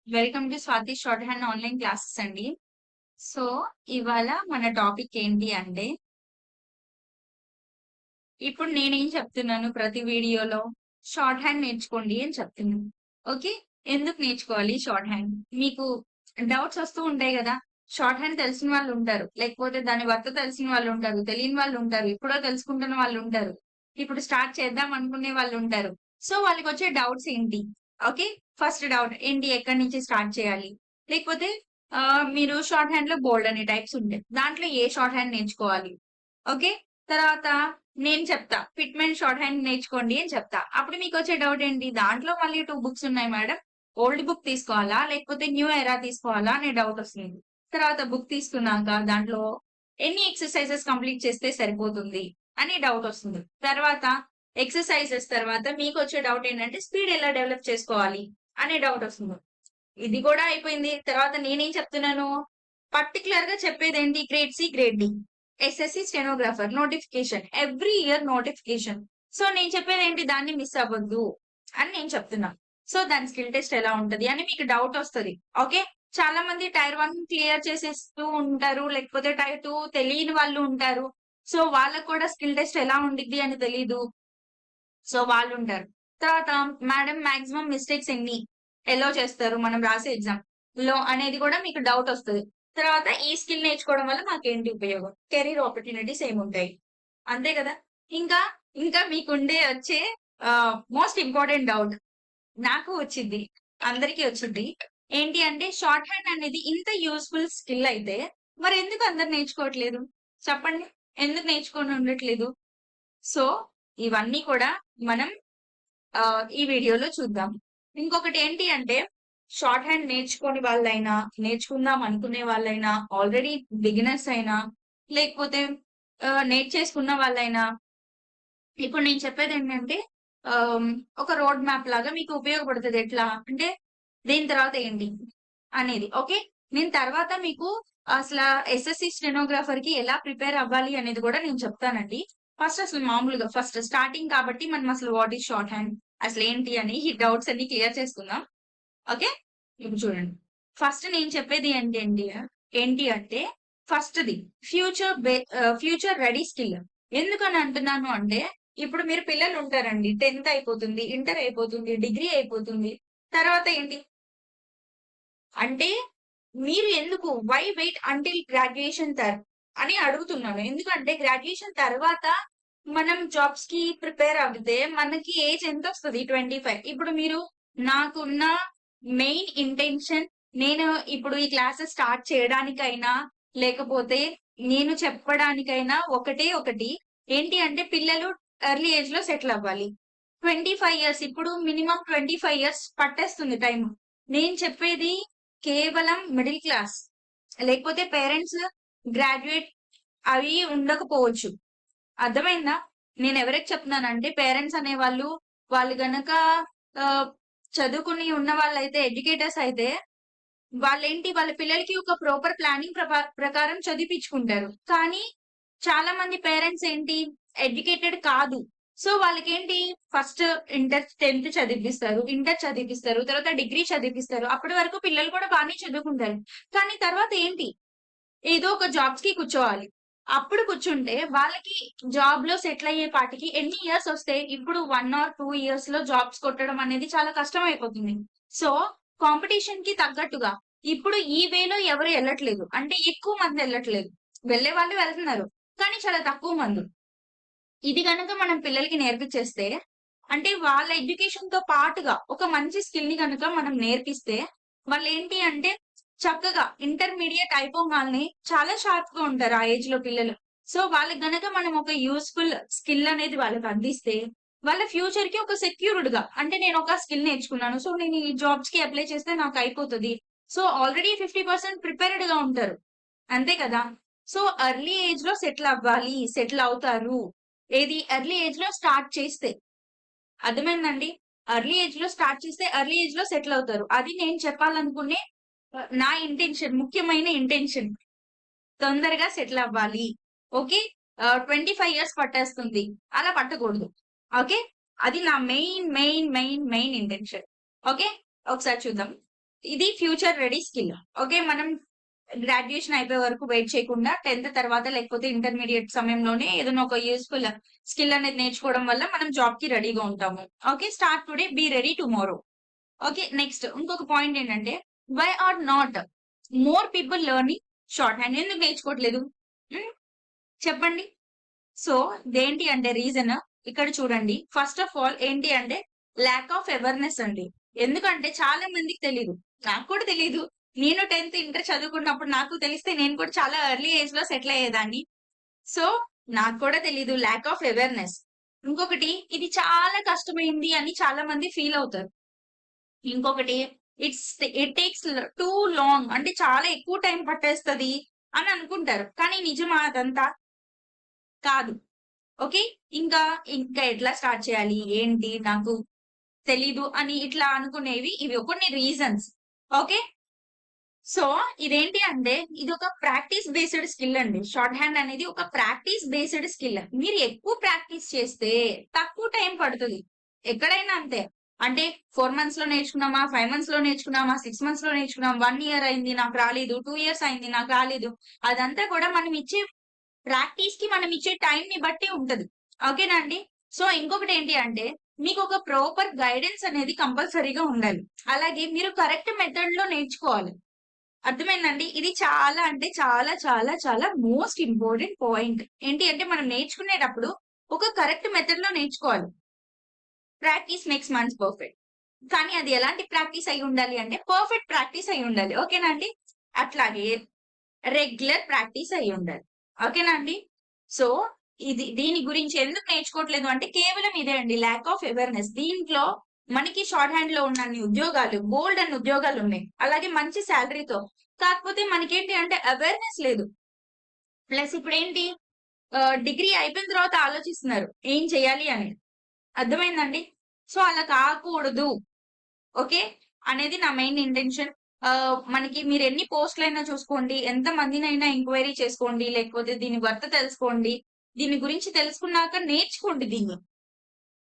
Welcome to Swathi short hand online classes అండి. So, ఇవాళ మన టాపిక్ ఏంటి అంటే, ఇప్పుడు నేనేం చెప్తున్నాను ప్రతి వీడియోలో, షార్ట్ హ్యాండ్ నేర్చుకోండి అని చెప్తున్నాను. ఓకే. ఎందుకు నేర్చుకోవాలి షార్ట్ హ్యాండ్? మీకు డౌట్స్ వస్తూ ఉంటాయి గదా! షార్ట్ హ్యాండ్ తెలిసిన వాళ్ళుంటారు. లేకపోతే దాని వర్త్ తెలిసిన వాళ్ళుంటారు. తెలియని వాళ్ళుంటారు. ఎప్పుడో తెలుసుకుంటున్న వాళ్ళుంటారు. ఇప్పుడు స్టార్ట్ చేద్దాం అనుకునే వాళ్ళుంటారు. సో, వాళ్ళకొచ్చే డౌట్స్ ఏంటి? ఓకే. ఫస్ట్ డౌట్ ఏంటి? ఎక్కడి నుంచి స్టార్ట్ చేయాలి? లేకపోతే మీరు షార్ట్ హ్యాండ్‌లో బోలెడన్ని టైప్స్ ఉంటాయి. దాంట్లో ఏ షార్ట్ హ్యాండ్ నేర్చుకోవాలి? ఓకే. తర్వాత నేను చెప్తా. ఫిట్‌మెంట్ షార్ట్ హ్యాండ్ నేర్చుకోండి అని చెప్తా. అప్పుడు మీకొచ్చే డౌట్ ఏంటి? దాంట్లో మళ్ళీ 2 బుక్స్ ఉన్నాయి మేడం. ఓల్డ్ బుక్ తీసుకోవాలా? లేకపోతే న్యూ ఎరా తీసుకోవాలా? అనే డౌట్ వస్తుంది. తర్వాత బుక్ తీసుకున్నాక దాంట్లో ఎన్ని ఎక్సర్‌సైజెస్ కంప్లీట్ చేస్తే సరిపోతుంది? అనే డౌట్ వస్తుంది. తర్వాత ఎక్సర్‌సైజెస్ తర్వాత మీకొచ్చే డౌట్ ఏంటంటే స్పీడ్ ఎలా డెవలప్ చేసుకోవాలి? అనే డౌట్ వస్తుంది. ఇది కూడా అయిపోయింది. తర్వాత నేనేం చెప్తున్నాను? పర్టిక్యులర్‌గా చెప్పేదేంటి? Grade C, grade D. SSC stenographer notification. Every year notification. So, నేను చెప్పేదేంటి? దాన్ని మిస్ అవ్వద్దు అని నేను చెప్తున్నా. సో, దాని స్కిల్ టెస్ట్ ఎలా ఉంటది అని మీకు డౌట్ వస్తది. ఓకే. చాలా మంది టైర్ 1 క్లియర్ చేసేస్తూ ఉంటారు. లేకపోతే టైర్ 2 తెలియని వాళ్ళు ఉంటారు. సో, వాళ్ళకి కూడా స్కిల్ టెస్ట్ ఎలా ఉండిద్ది అని తెలీదు. సో, వాళ్ళుంటారు. తర్వాత మేడం మాక్సిమం మిస్టేక్స్ ఎన్ని ఎలో చేస్తారు మనం రాసే ఎగ్జామ్‌లో అనేది కూడా మీకు డౌటొస్తది. తర్వాత ఈ స్కిల్ నేర్చుకోవడం వల్ల మాకేంటి ఉపయోగం? కెరీర్ ఆపర్చునిటీస్ ఏముంటాయి? అంతే కదా! ఇంకా, ఇంకా మీకుండే వచ్చే మోస్ట్ ఇంపార్టెంట్ డౌట్ నాకు వచ్చిద్ది. అందరికీ వచ్చిద్ది. ఏంటి అంటే షార్ట్ హ్యాండ్ అనేది ఇంత యూజ్‌ఫుల్ స్కిల్ అయితే మరెందుకు అందరూ నేర్చుకోవట్లేదు? చెప్పండి. ఎందుకు నేర్చుకొని ఉండట్లేదు? సో, ఇవన్నీ కూడా మనం ఈ వీడియోలో చూద్దాం. ఇంకొకటి ఏంటి అంటే, షార్ట్ హ్యాండ్ నేర్చుకోని వాళ్ళైనా, నేర్చుకుందాం అనుకునే వాళ్ళైనా, ఆల్రెడీ బిగినర్స్ అయినా, లేకపోతే నేర్చేసుకున్న వాళ్ళైనా, ఇప్పుడు నేను చెప్పేదేంటంటే ఆహ్, ఒక రోడ్ మ్యాప్ లాగా మీకు ఉపయోగపడుతది. ఎట్లా అంటే, దీని తర్వాత ఏంటి అనేది. ఓకే. నేను తర్వాత మీకు అసల ఎస్ఎస్‌సి స్టెనోగ్రాఫర్‌కి ఎలా ప్రిపేర్ అవ్వాలి అనేది గూడా నేను చెప్తానండి. ఫస్ట్ అసలు మామూలుగా ఫస్ట్ స్టార్టింగ్ కాబట్టి మనం అసలు వాట్ ఈస్ షార్ట్ హ్యాండ్? అసలేంటి అని ఈ డౌట్స్ అన్ని క్లియర్ చేసుకుందాం. ఓకే. ఇప్పుడు చూడండి. ఫస్ట్ నేను చెప్పేది ఏంటి అంటే ఫస్ట్‌ది ఫ్యూచర్ రెడీ స్కిల్. ఎందుకని అంటున్నాను అంటే, ఇప్పుడు మీరు పిల్లలుంటారండి. 10థ్ అయిపోతుంది, ఇంటర్ అయిపోతుంది, డిగ్రీ అయిపోతుంది. తర్వాత ఏంటి? అంటే మీరు ఎందుకు వై వెయిట్ అంటిల్ గ్రాడ్యుయేషన్ అని అడుగుతున్నాను. ఎందుకంటే గ్రాడ్యుయేషన్ తర్వాత మనం జాబ్స్‌కి ప్రిపేర్ అవ్వితే మనకి ఏజ్ ఎంతొస్తది? 25. ఇప్పుడు మీరు నాకున్న మెయిన్ ఇంటెన్షన్ నేను ఇప్పుడు ఈ క్లాసెస్ స్టార్ట్ చేయడానికైనా, లేకపోతే నేను చెప్పడానికైనా ఒకటే ఒకటి. ఏంటి అంటే పిల్లలు ఎర్లీ ఏజ్‌లో సెటిల్ అవ్వాలి. 25 ఇయర్స్ ఇప్పుడు మినిమమ్ 25 ఇయర్స్ పట్టేస్తుంది టైము. నేను చెప్పేది కేవలం మిడిల్ క్లాస్. లేకపోతే పేరెంట్స్ గ్రాడ్యుయేట్ అవి ఉండకపోవచ్చు. అర్థమైందా? నేనెవరికి చెప్తున్నానంటే పేరెంట్స్ అనేవాళ్ళు, వాళ్ళు గనక ఆహ్, చదువుకుని ఉన్నవాళ్ళైతే ఎడ్యుకేటర్స్ అయితే, వాళ్ళేంటి వాళ్ళ పిల్లలకి ఒక ప్రాపర్ ప్లానింగ్ ప్రకారం చదివిపిచ్చుకుంటారు. కానీ చాలా మంది పేరెంట్స్ ఏంటి ఎడ్యుకేటెడ్ కాదు. సో, వాళ్ళకేంటి ఫస్ట్ ఇంటర్ 10థ్ చదివిపిస్తారు. ఇంటర్ చదివిపిస్తారు. తర్వాత డిగ్రీ చదివిపిస్తారు. అప్పటి వరకు పిల్లలు కూడా బానే చదువుకుంటారు. కానీ తర్వాత ఏంటి? ఏదో ఒక జాబ్స్‌కి కూర్చోవాలి. అప్పుడు కూర్చుంటే వాళ్ళకి జాబ్‌లో సెటిల్ అయ్యే పాటికి ఎన్ని ఇయర్స్ వస్తాయి? ఇప్పుడు 1 ఆర్ 2 ఇయర్స్‌లో జాబ్స్ కొట్టడం అనేది చాలా కష్టమైపోతుంది. సో, కాంపిటీషన్‌కి తగ్గట్టుగా ఇప్పుడు ఈ వేలో ఎవరు ఎళ్ళట్లేదు. అంటే ఎక్కువ మంది ఎళ్ళట్లేదు. వెళ్ళేవాళ్ళు వెళ్తున్నారు. కానీ చాలా తక్కువ మంది. ఇది గనక మనం పిల్లలకి నేర్పిచ్చేస్తే, అంటే వాళ్ళ ఎడ్యుకేషన్‌తో పాటుగా ఒక మంచి స్కిల్‌ని గనక మనం నేర్పిస్తే, వాళ్ళేంటి అంటే చక్కగా ఇంటర్మీడియేట్ అయిపోంగాల్నే చాలా షార్ప్‌గా ఉంటారు ఆ ఏజ్‌లో పిల్లలు. సో, వాళ్ళకి గనక మనం ఒక యూజ్‌ఫుల్ స్కిల్ అనేది వాళ్ళకి అందిస్తే, వాళ్ళ ఫ్యూచర్‌కి ఒక సెక్యూర్డ్‌గా అంటే నేనొక స్కిల్ నేర్చుకున్నాను. సో, నేను ఈ జాబ్స్‌కి అప్లై చేస్తే నాకయిపోతది. సో, ఆల్రెడీ 50% ప్రిపేర్డ్‌గా ఉంటారు. అంతే కదా! సో, ఎర్లీ ఏజ్‌లో సెటిల్ అవ్వాలి. సెటిల్ అవుతారు. ఏది ఎర్లీ ఏజ్‌లో స్టార్ట్ చేస్తే. అర్థమైందండి? ఎర్లీ ఏజ్‌లో స్టార్ట్ చేస్తే ఎర్లీ ఏజ్‌లో సెటిల్ అవుతారు. అది నేను చెప్పాలనుకునే నా ఇంటెన్షన్. ముఖ్యమైన ఇంటెన్షన్. తొందరగా సెటిల్ అవ్వాలి. ఓకే. 25 ఇయర్స్ పట్టేస్తుంది. అలా పట్టకూడదు. ఓకే. అది నా మెయిన్ ఇంటెన్షన్. ఓకే. ఒకసారి చూద్దాం. ఇది ఫ్యూచర్ రెడీ స్కిల్. ఓకే. మనం గ్రాడ్యుయేషన్ అయిపోయే వరకు వెయిట్ చేయకుండా 10థ్ తర్వాత లేకపోతే ఇంటర్మీడియేట్ సమయంలోనే ఏదైనా ఒక యూజ్‌ఫుల్ స్కిల్ అనేది నేర్చుకోవడం వల్ల మనం జాబ్‌కి రెడీగా ఉంటాము. Okay. Start today, be ready tomorrow. Okay. Next ఇంకొక పాయింట్ ఏంటంటే, why are not more people learning short hand? ఎందుకు నేర్చుకోవట్లేదు? హ్మ్. చెప్పండి. సో, ఇదేంటి అంటే రీజన్ ఇక్కడ చూడండి. ఫస్ట్ ఆఫ్ ఆల్ ఏంటి అంటే ల్యాక్ ఆఫ్ అవేర్‌నెస్ అండి. ఎందుకంటే చాలా మందికి తెలీదు. నాకు కూడా తెలీదు. నేను 10థ్, ఇంటర్ చదువుకున్నప్పుడు నాకు తెలిస్తే నేను కూడా చాలా ఎర్లీ ఏజ్‌లో సెటిల్ అయ్యేదాన్ని. సో, నాకు కూడా తెలీదు. Lack of awareness. ఇంకొకటి ఇది చాలా కష్టమైంది అని చాలా మంది ఫీల్ అవుతారు. ఇంకొకటి ఇట్ టేక్స్ టూ లాంగ్, అంటే చాలా ఎక్కువ టైం పట్టేస్తది అని అనుకుంటారు. కానీ నిజమా అదంతా? కాదు. ఓకే. ఇంకా, ఇంకా ఎట్లా స్టార్ట్ చేయాలి? ఏంటి? నాకు తెలీదు అని ఇట్లా అనుకునేవి ఇవి కొన్ని రీజన్స్. ఓకే. సో, ఇదేంటి అంటే ఇదొక ప్రాక్టీస్ బేస్డ్ స్కిల్ అండి. షార్ట్ హ్యాండ్ అనేది ఒక ప్రాక్టీస్ బేస్డ్ స్కిల్. మీరు ఎక్కువ ప్రాక్టీస్ చేస్తే తక్కువ టైం పడుతది. ఎక్కడైనా అంతే. అంటే 4 మంత్స్‌లో నేర్చుకున్నామా? 5 మంత్స్‌లో నేర్చుకున్నామా? 6 మంత్స్‌లో నేర్చుకున్నామా? 1 ఇయర్ అయింది నాకు రాలేదు. 2 ఇయర్స్ అయింది నాకు రాలేదు. అదంతా కూడా మనం ఇచ్చే ప్రాక్టీస్‌కి మనం ఇచ్చే టైంని బట్టి ఉంటది. ఓకేనా అండి? సో, ఇంకొకటేంటి అంటే మీకొక ప్రాపర్ గైడెన్స్ అనేది కంపల్సరీగా ఉండాలి. అలాగే మీరు కరెక్ట్ మెథడ్‌లో నేర్చుకోవాలి. అర్థమైందండి? ఇది చాలా అంటే చాలా చాలా చాలా మోస్ట్ ఇంపార్టెంట్ పాయింట్. ఏంటి అంటే మనం నేర్చుకునేటప్పుడు ఒక కరెక్ట్ మెథడ్‌లో నేర్చుకోవాలి. Practice makes man's perfect. కానీ అది ఎలాంటి ప్రాక్టీస్ అయ్యి ఉండాలి అంటే పర్ఫెక్ట్ ప్రాక్టీస్ అయ్యి ఉండాలి. ఓకేనా అండి? అట్లాగే రెగ్యులర్ ప్రాక్టీస్ అయ్యి ఉండాలి. ఓకేనా అండి? సో, దీని గురించి ఎందుకు నేర్చుకోవట్లేదు అంటే కేవలం ఇదే అండి. Lack of awareness. దీంట్లో మనకి షార్ట్ హ్యాండ్‌లో ఉన్నన్ని ఉద్యోగాలు బోలెడన్ని ఉద్యోగాలున్నాయి. అలాగే మంచి సాలరీతో. కాకపోతే మనకేంటి అంటే అవేర్‌నెస్ లేదు. ప్లస్ ఇప్పుడేంటి డిగ్రీ అయిపోయిన తర్వాత ఆలోచిస్తున్నారు. ఏం చేయాలి అని. అర్థమైందండి? సో, అలా కాకూడదు. ఓకే. అనేది నా మెయిన్ ఇంటెన్షన్. మనకి మీరెన్ని పోస్ట్‌లైనా చూసుకోండి. ఎంత మందినైనా ఎంక్వైరీ చేసుకోండి. లేకపోతే దీని వర్త్ తెలుసుకోండి. దీని గురించి తెలుసుకున్నాక నేర్చుకోండి దీన్ని.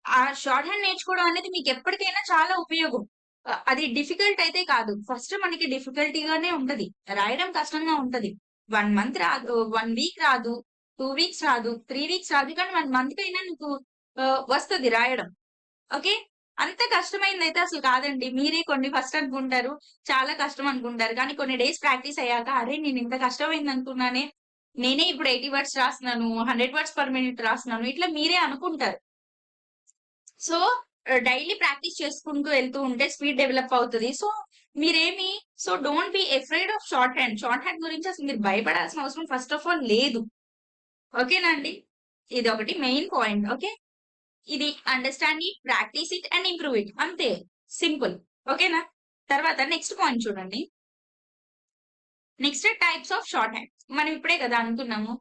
ఆ షార్ట్ హ్యాండ్ నేర్చుకోవడం అనేది మీకెప్పటికైనా చాలా ఉపయోగం. అది డిఫికల్ట్ అయితే కాదు. ఫస్ట్ మనకి డిఫికల్టీగానే ఉంటది. రాయడం కష్టంగా ఉంటది. 1 మంత్ రాదు, 1 వీక్ రాదు, 2 వీక్స్ రాదు, 3 వీక్స్ రాదు. కానీ 1 మంత్‌కైనా నీకు వస్తది రాయడం. ఓకే. అంత కష్టమైందయితే అసలు కాదండి. మీరే కొన్ని ఫస్ట్ అనుకుంటారు. చాలా కష్టం అనుకుంటారు. కానీ కొన్ని డేస్ ప్రాక్టీస్ అయ్యాక అరే! నేనింత కష్టమైంది అనుకున్నానే. నేనే ఇప్పుడు 80 వర్డ్స్ రాస్తున్నాను. 100 వర్డ్స్ పర్ మినిట్ రాస్తున్నాను. ఇట్లా మీరే అనుకుంటారు. సో, డైలీ ప్రాక్టీస్ చేసుకుంటూ వెళ్తూ ఉంటే స్పీడ్ డెవలప్ అవుతది. సో, మీరేమి so, don't be afraid of short hand. Short hand గురించి అసలు మీరు భయపడాల్సిన అవసరం ఫస్ట్ ఆఫ్ ఆల్ లేదు. ఓకేనా అండి? ఇదొకటి మెయిన్ పాయింట్. ఓకే. ఇది understand it, practice it and improve it. అంతే. సింపుల్. ఓకేనా? తర్వాత నెక్స్ట్ పాయింట్ చూడండి. Next types of short hand. మనం ఇప్పుడే కదా అనుకున్నాము.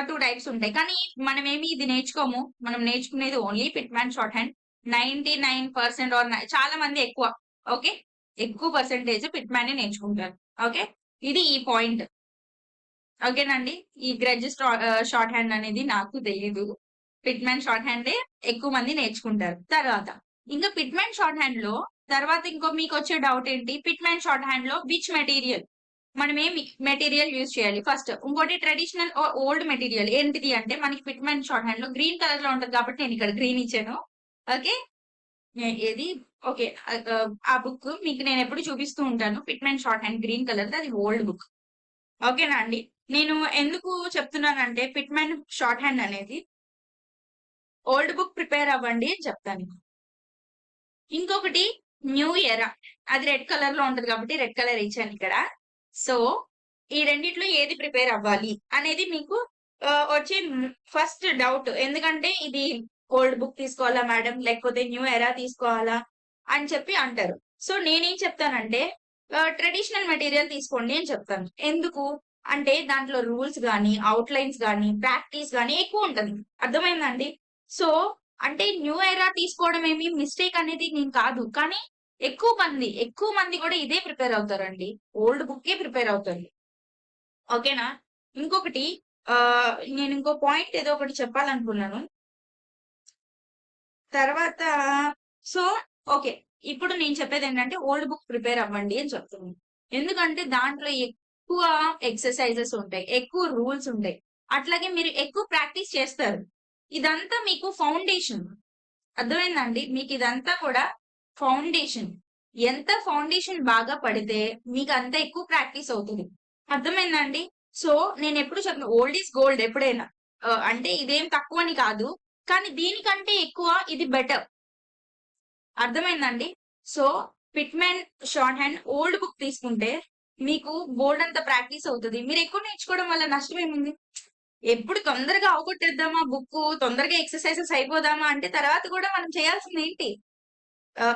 2 టైప్స్ ఉంటాయి. కానీ మనమేమి ఇది నేర్చుకోము. మనం నేర్చుకునేది ఓన్లీ పిట్‌మ్యాన్ షార్ట్ హ్యాండ్. 99% చాలా మంది ఎక్కువ. ఓకే. ఎక్కువ పర్సెంటేజ్ పిట్‌మ్యానే నేర్చుకుంటారు. ఓకే. ఇది ఈ పాయింట్. ఓకేనండి. ఈ షార్ట్ హ్యాండ్ అనేది నాకు తెలీదు. పిట్‌మ్యాన్ షార్ట్ హ్యాండే ఎక్కువ మంది నేర్చుకుంటారు. తర్వాత ఇంకా పిట్‌మ్యాన్ షార్ట్ హ్యాండ్‌లో తర్వాత ఇంకో మీకొచ్చే డౌట్ ఏంటి? పిట్‌మ్యాన్ షార్ట్ హ్యాండ్‌లో విచ్ మెటీరియల్? మనమేమి మెటీరియల్ యూజ్ చేయాలి ఫస్ట్. ఇంకోటి ట్రెడిషనల్ ఓల్డ్ మెటీరియల్ ఏంటిది అంటే మనకి పిట్‌మ్యాన్ షార్ట్ హ్యాండ్‌లో గ్రీన్ కలర్‌లో ఉంటది కాబట్టి నేనిక్కడ గ్రీన్ ఇచ్చాను. ఓకే. ఏది ఓకే. ఆ బుక్ మీకు నేనెప్పుడు చూపిస్తూ ఉంటాను. పిట్‌మ్యాన్ షార్ట్ హ్యాండ్ గ్రీన్ కలర్‌ది అది ఓల్డ్ బుక్. ఓకేనా అండి. నేను ఎందుకు చెప్తున్నానంటే పిట్‌మ్యాన్ షార్ట్ హ్యాండ్ అనేది ఓల్డ్ బుక్ ప్రిపేర్ అవ్వండి అని చెప్తాను. ఇంకొకటి న్యూ ఎరా. అది రెడ్ కలర్‌లో ఉంటది కాబట్టి రెడ్ కలర్ ఇచ్చానిక్కడ. సో, ఈ రెండిట్లో ఏది ప్రిపేర్ అవ్వాలి అనేది మీకు వచ్చే ఫస్ట్ డౌట్. ఎందుకంటే ఇది ఓల్డ్ బుక్ తీసుకోవాలా మేడం? లేకపోతే న్యూ ఎరా తీసుకోవాలా? అని చెప్పి అంటారు. సో, నేనేం చెప్తానంటే ట్రెడిషనల్ మెటీరియల్ తీసుకోండి అని చెప్తాను. ఎందుకు? అంటే దాంట్లో రూల్స్ గాని, ఔట్‌లైన్స్ గాని, ప్రాక్టీస్ గాని ఎక్కువుంటది. అర్థమైందా అండి? సో, అంటే న్యూ ఎరా తీసుకోవడం ఏమి మిస్టేక్ అనేది నేను కాదు. కానీ ఎక్కువ మంది కూడా ఇదే ప్రిపేర్ అవుతారండి. ఓల్డ్ బుక్కే ప్రిపేర్ అవుతారు. ఓకేనా? ఇంకొకటి నేను ఇంకో పాయింట్ ఏదో ఒకటి చెప్పాలనుకున్నాను. తర్వాత సో, ఓకే. ఇప్పుడు నేను చెప్పేదేంటంటే ఓల్డ్ బుక్ ప్రిపేర్ అవ్వండి అని చెప్తున్నాను. ఎందుకంటే దాంట్లో ఎక్కువ ఎక్సర్‌సైజెస్ ఉంటాయి. ఎక్కువ రూల్స్ ఉంటాయి. అట్లాగే మీరు ఎక్కువ ప్రాక్టీస్ చేస్తారు. ఇదంతా మీకు ఫౌండేషన్. అర్థమైందా అండి? మీకిదంతా కూడా ఫౌండేషన్. ఎంత ఫౌండేషన్ బాగా పడితే మీకంత ఎక్కువ ప్రాక్టీస్ అవుతది. అర్థమైందా అండి? సో, నేనెప్పుడు చెప్పను ఓల్డ్ ఈస్ గోల్డ్ ఎప్పుడైనా. అంటే ఇదేం తక్కువని కాదు. కానీ దీనికంటే ఎక్కువ ఇది బెటర్. అర్థమైందండి? So, Pitman short hand old book తీసుకుంటే మీకు బోలెడంత ప్రాక్టీస్ అవుతది. మీరెక్కువ నేర్చుకోవడం వల్ల నష్టమేముంది? ఎప్పుడు తొందరగా అవగొట్టేద్దామా బుక్కు, తొందరగా ఎక్సర్‌సైజెస్ అయిపోదామా అంటే తర్వాత గూడా మనం చేయాల్సిందేంటి?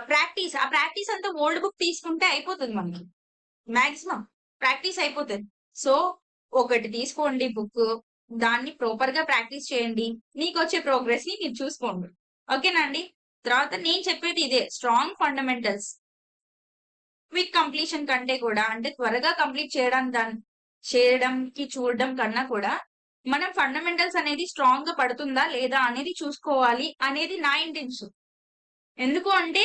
ప్రాక్టీస్. ఆ ప్రాక్టీస్ అంతా ఓల్డ్ బుక్ తీసుకుంటే అయిపోతది మనకి. మాక్సిమం ప్రాక్టీస్ అయిపోతది. సో, ఒకటి తీసుకోండి బుక్కు. దాన్ని ప్రాపర్‌గా ప్రాక్టీస్ చేయండి. మీకొచ్చే ప్రోగ్రెస్‌ని మీరు చూసుకోండి. ఓకేనా అండి? తర్వాత నేను చెప్పేది ఇదే స్ట్రాంగ్ ఫండమెంటల్స్. క్విక్ కంప్లీషన్ కంటే కూడా అంటే త్వరగా కంప్లీట్ చేయడంకి చూడడం కన్నా కూడా మనం ఫండమెంటల్స్ అనేది స్ట్రాంగ్‌గా పడుతుందా లేదా అనేది చూసుకోవాలి అనేది నా ఇంటెన్షన్. ఎందుకు అంటే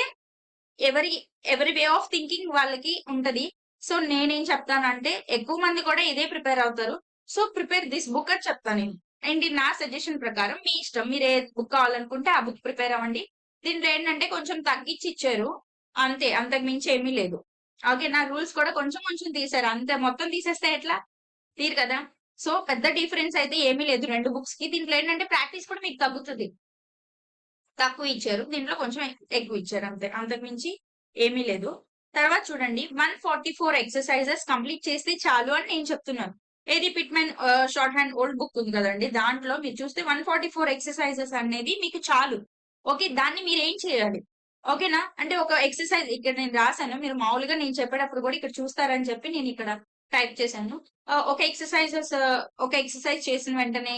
ఎవరి ఎవరి వే ఆఫ్ థింకింగ్ వాళ్ళకి ఉంటది. సో, నేనేం చెప్తానంటే ఎక్కువ మంది కూడా ఇదే ప్రిపేర్ అవుతారు. సో, ప్రిపేర్ థిస్ బుక్ అని చెప్తా నేను. ఏంటి నా సజెషన్ ప్రకారం మీ ఇష్టం. మీరు ఏ బుక్ కావాలనుకుంటే ఆ బుక్ ప్రిపేర్ అవ్వండి. దీంట్లో ఏంటంటే కొంచెం తగ్గిచ్చి ఇచ్చారు. అంతే. అంతకు మించి ఏమీ లేదు. ఓకే. నా రూల్స్ కూడా కొంచెం కొంచెం తీశారు. అంతే మొత్తం తీసేస్తే ఎట్లా? తీయరు కదా! సో, పెద్ద డిఫరెన్స్ అయితే ఏమీ లేదు 2 బుక్స్‌కి. దీంట్లో ఏంటంటే ప్రాక్టీస్ కూడా మీకు తగ్గుతది. తక్కువ ఇచ్చారు. దీంట్లో కొంచెం ఎక్కువ ఇచ్చారు అంతే. అంతకు మించి ఏమీ లేదు. తర్వాత చూడండి 144 ఎక్సర్‌సైజెస్ కంప్లీట్ చేస్తే చాలు అని నేను చెప్తున్నాను. ఏది Pitman short hand old book ఉంది కదండీ! దాంట్లో మీరు చూస్తే 144 ఎక్సర్‌సైజెస్ అనేది మీకు చాలు. ఓకే. దాన్ని మీరేం చేయాలి? ఓకేనా? అంటే ఒక ఎక్సర్‌సైజ్ ఇక్కడ నేను రాసాను. మీరు మామూలుగా నేను చెప్పేటప్పుడు కూడా ఇక్కడ చూస్తారని చెప్పి నేనిక్కడ టైప్ చేశాను. ఒక ఎక్సర్‌సైజ్ చేసిన వెంటనే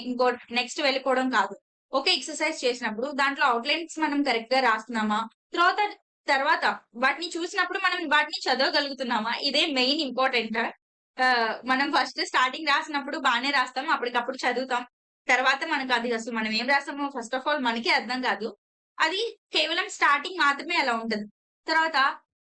నెక్స్ట్ వెళ్ళిపోవడం కాదు. ఒక ఎక్సర్‌సైజ్ చేసినప్పుడు దాంట్లో ఔట్‌లైన్స్ మనం కరెక్ట్‌గా రాస్తున్నామా? తర్వాత తర్వాత వాటిని చూసినప్పుడు మనం వాటిని చదవగలుగుతున్నామా? ఇదే మెయిన్ ఇంపార్టెంట్. మనం ఫస్ట్ స్టార్టింగ్ రాసినప్పుడు బానే రాస్తాం. అప్పటికప్పుడు చదువుతాం. తర్వాత మనకది అసలు మనం ఏం రాసామో ఫస్ట్ ఆఫ్ ఆల్ మనకే అర్థం కాదు. అది కేవలం స్టార్టింగ్ మాత్రమే అలా ఉంటది. తర్వాత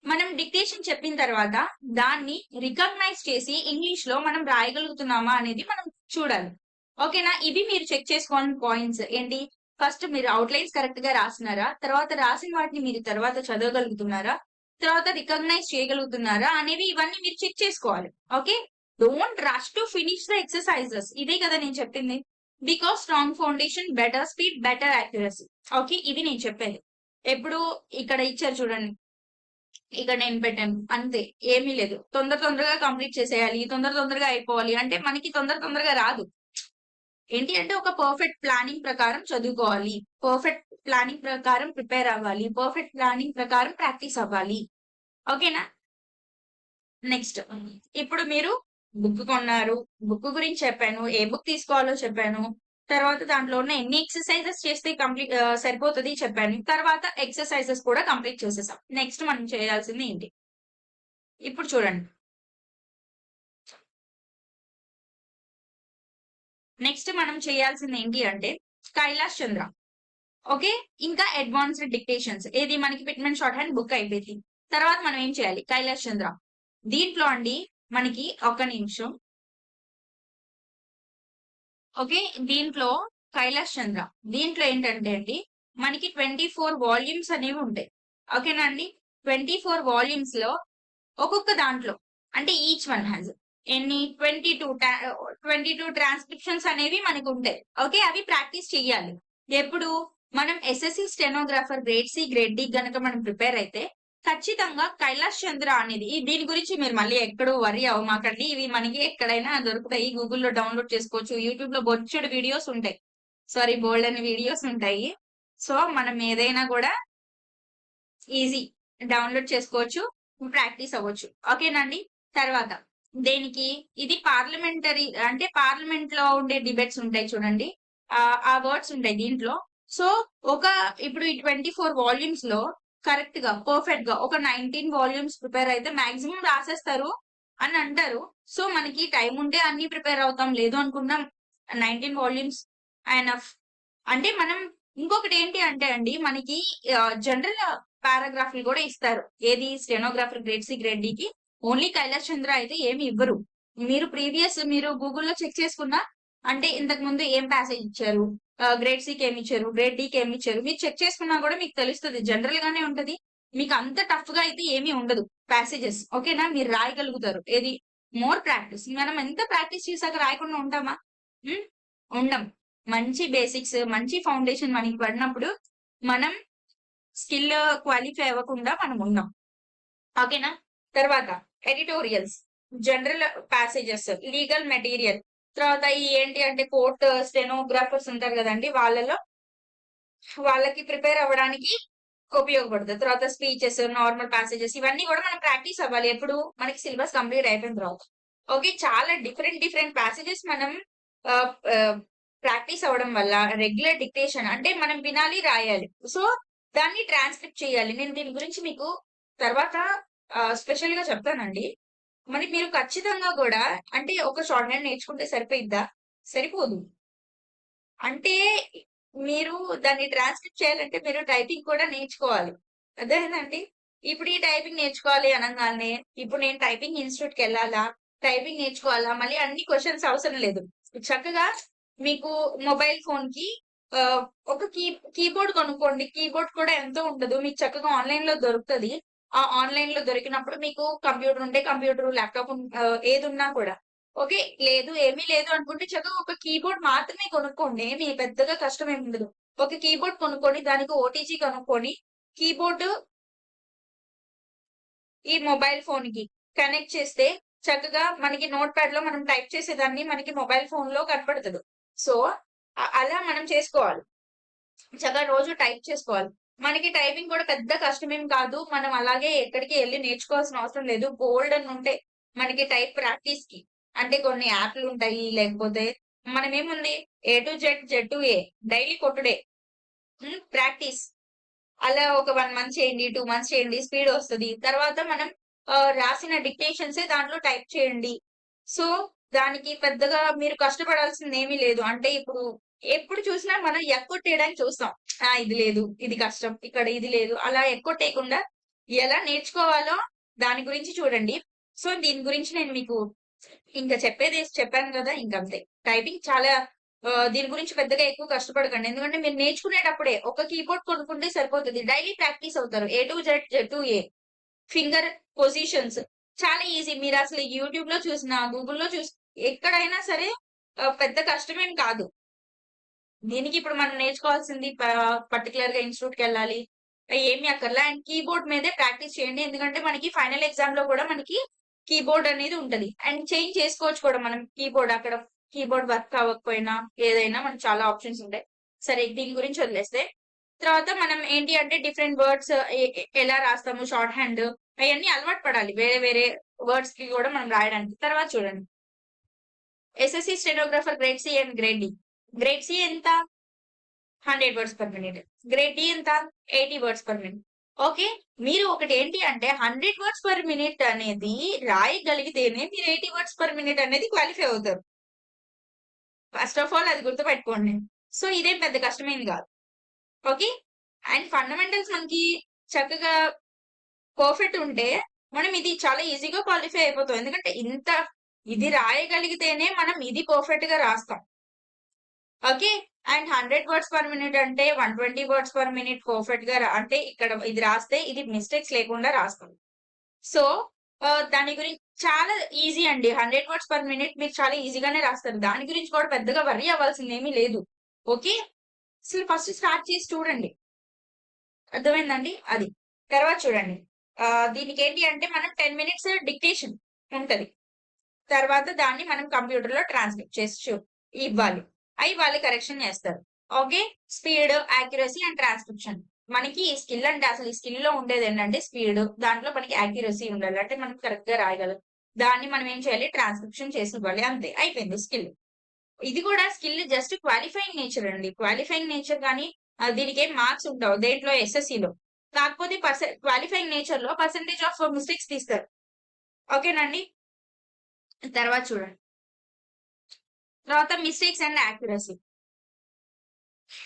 మనం డిక్టేషన్ చెప్పిన తర్వాత దాన్ని రికగ్నైజ్ చేసి ఇంగ్లీష్‌లో మనం రాయగలుగుతున్నామా అనేది మనం చూడాలి. ఓకేనా? ఇవి మీరు చెక్ చేసుకోవాల్సిన పాయింట్స్. ఏంటి? ఫస్ట్ మీరు ఔట్‌లైన్స్ కరెక్ట్‌గా రాసినారా? తర్వాత రాసిన వాటిని మీరు తర్వాత చదవగలుగుతున్నారా? తర్వాత రికగ్నైజ్ చేయగలుగుతున్నారా? అనేవి ఇవన్నీ మీరు చెక్ చేసుకోవాలి. Okay? Don't rush to finish the exercises. ఇదే కదా నేను చెప్పింది. Because strong foundation, better speed, better accuracy. Okay. ఇది నేను చెప్పేది. ఎప్పుడు ఇక్కడ ఇచ్చారు చూడండి. ఇక్కడ నేను పెట్టాను. అంతే. ఏమీ లేదు. తొందరగా కంప్లీట్ చేసేయాలి. తొందరగా అయిపోవాలి. అంటే మనకి తొందరగా రాదు. ఏంటి అంటే ఒక పర్ఫెక్ట్ ప్లానింగ్ ప్రకారం చదువుకోవాలి. పర్ఫెక్ట్ ప్లానింగ్ ప్రకారం ప్రిపేర్ అవ్వాలి. పర్ఫెక్ట్ ప్లానింగ్ ప్రకారం ప్రాక్టీస్ అవ్వాలి. ఓకేనా? నెక్స్ట్ ఇప్పుడు మీరు బుక్ కొన్నారు. బుక్ గురించి చెప్పాను. ఏ బుక్ తీసుకోవాలో చెప్పాను. తర్వాత దాంట్లో ఉన్న ఎన్ని ఎక్సర్‌సైజెస్ చేస్తే సరిపోతది చెప్పాను. తర్వాత ఎక్సర్‌సైజెస్ కూడా కంప్లీట్ చేసేసాం. నెక్స్ట్ మనం చేయాల్సింది ఏంటి? ఇప్పుడు చూడండి. నెక్స్ట్ మనం చేయాల్సింది ఏంటి అంటే కైలాష్ చంద్ర. ఓకే. ఇంకా అడ్వాన్స్డ్ డిక్టేషన్స్. ఏది మనకి పిట్‌మెన్ షార్ట్ హ్యాండ్ బుక్ అయిపోయింది. తర్వాత మనం ఏం చేయాలి? కైలాష్ చంద్ర. దీంట్లో అండి మనకి ఒక నిమిషం. ఓకే. దీంట్లో కైలాష్ చంద్ర. దీంట్లో ఏంటంటే అండి, మనకి 24 వాల్యూమ్స్ అనేవి ఉంటాయి. ఓకేనా అండి? 24 వాల్యూమ్స్‌లో ఒక్కొక్క దాంట్లో అంటే ఈచ్ వన్ హాస్ ఎన్ని 22 ట్రాన్స్‌క్రిప్షన్స్ అనేవి మనకుంటాయి. ఓకే. అవి ప్రాక్టీస్ చెయ్యాలి. ఎప్పుడు? మనం SSC stenographer grade C, grade D గనక మనం ప్రిపేర్ అయితే ఖచ్చితంగా కైలాష్ చంద్ర అనేది దీని గురించి మీరు మళ్ళీ ఎక్కడో వర్రీ అవ్వమాకండి. ఇవి మనకి ఎక్కడైనా దొరుకుతాయి. గూగుల్‌లో డౌన్‌లోడ్ చేసుకోవచ్చు. యూట్యూబ్‌లో బొచ్చెడు వీడియోస్ ఉంటాయి. సారీ బోలెడన్ని వీడియోస్ ఉంటాయి. సో, మనం ఏదైనా గూడా ఈజీ డౌన్‌లోడ్ చేసుకోవచ్చు. ప్రాక్టీస్ అవ్వచ్చు. ఓకేనండి. తర్వాత దేనికి ఇది పార్లమెంటరీ అంటే పార్లమెంట్‌లో ఉండే డిబేట్స్ ఉంటాయి చూడండి. ఆ వర్డ్స్ ఉంటాయి దీంట్లో. సో, ఒక ఇప్పుడు ఈ 24 వాల్యూమ్స్‌లో పర్ఫెక్ట్‌గా ఒక 19 వాల్యూమ్స్ ప్రిపేర్ అయితే మాక్సిమం రాసేస్తారు అని అంటారు. సో, మనకి టైమ్ ఉంటే అన్నీ ప్రిపేర్ అవుతాం. లేదు అనుకున్నా 19 వాల్యూమ్స్ ఎనఫ్. అంటే మనం ఇంకొకటి ఏంటి అంటే అండి మనకి జనరల్ పారాగ్రాఫ్లు కూడా ఇస్తారు. ఏది స్టెనోగ్రాఫర్ గ్రేడ్ సి, గ్రేడ్ డికి. ఓన్లీ కైలాష్ చంద్ర అయితే ఏమి ఇవ్వరు. మీరు గూగుల్‌లో చెక్ చేసుకున్నా అంటే ఇంతకు ముందు ఏం ప్యాసేజ్ ఇచ్చారు, గ్రేడ్ సికి ఏమి ఇచ్చారు, గ్రేడ్ డికి ఏమి ఇచ్చారు, మీరు చెక్ చేసుకున్నా కూడా మీకు తెలుస్తది. జనరల్ గానే ఉంటది. మీకు అంత టఫ్‌గా అయితే ఏమీ ఉండదు ప్యాసేజెస్. ఓకేనా? మీరు రాయగలుగుతారు. ఏది మోర్ ప్రాక్టీస్. మనం ఎంత ప్రాక్టీస్ చేసాక రాయకుండా ఉంటామా? హ్మ్. ఉండం. మంచి బేసిక్స్, మంచి ఫౌండేషన్ మనకి పడినప్పుడు మనం స్కిల్ క్వాలిఫై అవ్వకుండా మనం ఉన్నాం. ఓకేనా? తర్వాత editorials, general passages, legal material. తర్వాత ఈ ఏంటి అంటే కోర్ట్ స్టెనోగ్రాఫర్స్ ఉంటారు గదండీ! వాళ్ళకి ప్రిపేర్ అవ్వడానికి ఉపయోగపడుతది. తర్వాత స్పీచెస్, నార్మల్ ప్యాసేజెస్ ఇవన్నీ గూడా మనం ప్రాక్టీస్ అవ్వాలి. ఎప్పుడు? మనకి సిలబస్ కంప్లీట్ అయిపోయిన తర్వాత. ఓకే. చాలా డిఫరెంట్ ప్యాసేజెస్ మనం ఆహ్, ఆహ్, ప్రాక్టీస్ అవ్వడం వల్ల రెగ్యులర్ డిక్టేషన్ అంటే మనం వినాలి, రాయాలి. సో, దాన్ని ట్రాన్స్‌క్రిప్ట్ చేయాలి. నేను దీని గురించి మీకు తర్వాత స్పెషల్‌గా చెప్తానండి. మరి మీరు ఖచ్చితంగా గూడా అంటే ఒక షార్ట్ హ్యాండ్ నేర్చుకుంటే సరిపోయిద్దా? సరిపోదు. అంటే మీరు దాన్ని ట్రాన్స్‌క్రిప్ట్ చేయాలంటే మీరు టైపింగ్ కూడా నేర్చుకోవాలి. అర్థమైందండి? ఇప్పుడు ఈ టైపింగ్ నేర్చుకోవాలి అనంగాల్నే, ఇప్పుడు నేను టైపింగ్ ఇన్‌స్టిట్యూట్‌కెళ్ళాలా? టైపింగ్ నేర్చుకోవాలా? మళ్ళీ అన్ని క్వెషన్స్ అవసరం లేదు. చక్కగా మీకు మొబైల్ ఫోన్‌కి ఆహ్, ఒక కీబోర్డ్ కొనుక్కోండి. కీబోర్డ్ కూడా ఎంతో ఉండదు. మీకు చక్కగా ఆన్‌లైన్‌లో దొరుకుతది. ఆ ఆన్‌లైన్‌లో దొరికినప్పుడు మీకు కంప్యూటర్ ఉంటే కంప్యూటరు, ల్యాప్‌టాప్ ఏదున్నా కూడా ఓకే. ఏమీ లేదు అనుకుంటే చక్కగా ఒక కీబోర్డ్ మాత్రమే కొనుక్కోండి. ఏమి పెద్దగా కష్టమేమి ఉండదు. ఒక కీబోర్డ్ కొనుక్కొని, దానికి ఓటీజీ కనుక్కొని, కీబోర్డ్ ఈ మొబైల్ ఫోన్‌కి కనెక్ట్ చేస్తే చక్కగా మనకి నోట్‌ప్యాడ్‌లో మనం టైప్ చేసేదాన్ని మనకి మొబైల్ ఫోన్‌లో కనపడతది. సో, అలా మనం చేసుకోవాలి. చక్కగా రోజు టైప్ చేసుకోవాలి. మనకి టైపింగ్ కూడా పెద్ద కష్టమేం కాదు. మనం అలాగే ఎక్కడికి ఎళ్లి నేర్చుకోవాల్సిన అవసరం లేదు. బోలెడన్నుంటాయి మనకి టైప్ ప్రాక్టీస్‌కి. అంటే కొన్ని యాప్‌లుంటాయి. లేకపోతే మనమేముంది A to Z, Z to A daily కొట్టుడే. ప్రాక్టీస్. అలా ఒక 1 మంత్ చేయండి. 2 మంత్స్ చేయండి. స్పీడొస్తది. తర్వాత మనం రాసిన డిక్టేషన్సే దాంట్లో టైప్ చేయండి. సో, దానికి పెద్దగా మీరు కష్టపడాల్సిందేమీ లేదు. అంటే ఇప్పుడు ఎప్పుడు చూసినా మనం ఎగ్గొట్టేయడానికి చూస్తాం. ఇది లేదు, ఇది కష్టం, ఇక్కడ ఇది లేదు. అలా ఎగ్గొట్టేయకుండా ఎలా నేర్చుకోవాలో దాని గురించి చూడండి. సో, దీని గురించి నేను మీకు ఇంక చెప్పాను గదా! ఇంకంతే. టైపింగ్ చాలా దీని గురించి పెద్దగా ఎక్కువ కష్టపడకండి. ఎందుకంటే మీరు నేర్చుకునేటప్పుడే ఒక కీబోర్డ్ కొనుక్కుంటే సరిపోతది. డైలీ ప్రాక్టీస్ అవుతారు. A to Z, Z to A. Finger positions చాలా ఈజీ. మీరసలు యూట్యూబ్‌లో చూసినా, గూగుల్‌లో ఎక్కడైనా సరే పెద్ద కష్టమేం కాదు. దీనికి ఇప్పుడు మనం నేర్చుకోవాల్సింది పర్టిక్యులర్‌గా ఇన్‌స్టిట్యూట్‌కెళ్ళాలి. ఏమి అక్కర్లా. అండ్ కీబోర్డ్ మీదే ప్రాక్టీస్ చేయండి. ఎందుకంటే మనకి ఫైనల్ ఎగ్జామ్‌లో కూడా మనకి కీబోర్డ్ అనేది ఉంటది. అండ్ చేంజ్ చేసుకోవచ్చు కూడా మనం కీబోర్డ్ అక్కడ కీబోర్డ్ వర్క్ అవ్వకపోయినా ఏదైనా మనకు చాలా ఆప్షన్స్ ఉంటాయి. సరే దీని గురించి వదిలేస్తే, తర్వాత మనం ఏంటి అంటే డిఫరెంట్ వర్డ్స్ ఎలా రాస్తాము షార్ట్ హ్యాండ్ అయన్నీ అలవాటు పడాలి. వేరే వేరే వర్డ్స్‌కి కూడా మనం రాయడానికి. తర్వాత చూడండి. SSC stenographer grade C and grade D. Grade C ఎంత? 100 words per minute. Grade D ఎంత? 80 వర్డ్స్ పర్ మినిట్. ఓకే. మీరు ఒకటేంటి అంటే 100 వర్డ్స్ పర్ మినిట్ అనేది రాయగలిగితేనే మీరు 80 వర్డ్స్ పర్ మినిట్ అనేది క్వాలిఫై అవుతారు. ఫస్ట్ ఆఫ్ ఆల్ అది గుర్తుపెట్టుకోండి. సో, ఇదేం పెద్ద కష్టమేమి గాదు. ఓకే. అండ్ ఫండమెంటల్స్ మనకి చక్కగా పర్ఫెక్ట్ ఉంటే మనం ఇది చాలా ఈజీగా క్వాలిఫై అయిపోతాం. ఎందుకంటే ఇది రాయగలిగితేనే మనం ఇది పర్ఫెక్ట్‌గా రాస్తాం. Okay. And 100 words per minute అంటే 120 వర్డ్స్ పర్ మినిట్ పర్ఫెక్ట్‌గా అంటే ఇక్కడ ఇది రాస్తే ఇది మిస్టేక్స్ లేకుండా రాస్తాం. సో, దాని గురించి చాలా ఈజీ అండి. 100 వర్డ్స్ పర్ మినిట్ మీరు చాలా ఈజీగానే రాస్తారు. దాని గురించి కూడా పెద్దగా వర్రీ అవ్వాల్సిందేమీ లేదు. ఓకే. అసలు ఫస్ట్ స్టార్ట్ చేసి చూడండి. అర్థమైందండి? అది. తర్వాత చూడండి. దీనికేంటి అంటే మనం 10 మినిట్స్ డిక్టేషన్ ఉంటది. తర్వాత దాన్ని మనం కంప్యూటర్‌లో ట్రాన్స్‌క్రిప్ట్ చేసి ఇవ్వాలి. అయి వాళ్ళు కరెక్షన్ చేస్తారు. Okay. Speed, accuracy and transcription. మనకి ఈ స్కిల్ అంటే అసలు ఈ స్కిల్‌లో ఉండేదేంటంటే స్పీడ్. దాంట్లో మనకి యాక్యురసీ ఉండాలి. అంటే మనం కరెక్ట్‌గా రాయగలం. దాన్ని మనం ఏం చేయాలి ట్రాన్స్‌క్రిప్షన్ చేసి ఇవ్వాలి. అంతే అయిపోయింది స్కిల్. ఇది కూడా స్కిల్ జస్ట్ క్వాలిఫైయింగ్ నేచర్ అండి. క్వాలిఫైయింగ్ నేచర్ గాని దీనికేం మార్క్స్ ఉండవు. దేంట్లో ఎస్ఎస్‌సిలో. కాకపోతే క్వాలిఫైయింగ్ నేచర్‌లో పర్సెంటేజ్ ఆఫ్ మిస్టేక్స్ తీస్తారు. ఓకేనండి? తర్వాత చూడండి. తర్వాత mistakes and accuracy.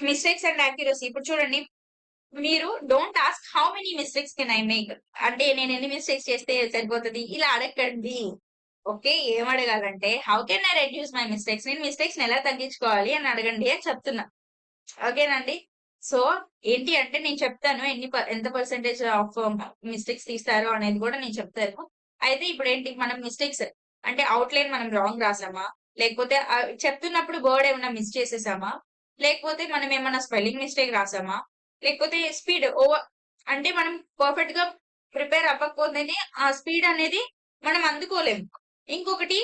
Mistakes and accuracy. ఇప్పుడు చూడండి మీరు don't ask how many mistakes can I make. అంటే నేను ఎన్ని మిస్టేక్స్ చేస్తే సరిపోతది ఇలా అడగండి. ఓకే. ఏం అడగాలంటే how can I reduce my mistakes? నేను మిస్టేక్స్‌ని ఎలా తగ్గించుకోవాలి అని అడగండి అని చెప్తున్నా. ఓకేనండి. సో, ఏంటి అంటే నేను చెప్తాను ఎంత పర్సెంటేజ్ ఆఫ్ మిస్టేక్స్ తీస్తారో అనేది గూడా నేను చెప్తాను. అయితే ఇప్పుడేంటి మనం మిస్టేక్స్ అంటే ఔట్‌లైన్ మనం రాంగ్ రాసామా? లేకపోతే చెప్తున్నప్పుడు వర్డ్ ఏమన్నా మిస్ చేసేసామా? లేకపోతే మనం ఏమన్నా స్పెల్లింగ్ మిస్టేక్ రాసామా? లేకపోతే స్పీడ్ అంటే మనం పర్ఫెక్ట్‌గా ప్రిపేర్ అవ్వకపోతేనే ఆ స్పీడ్ అనేది మనం అందుకోలేము. ఇంకొకటి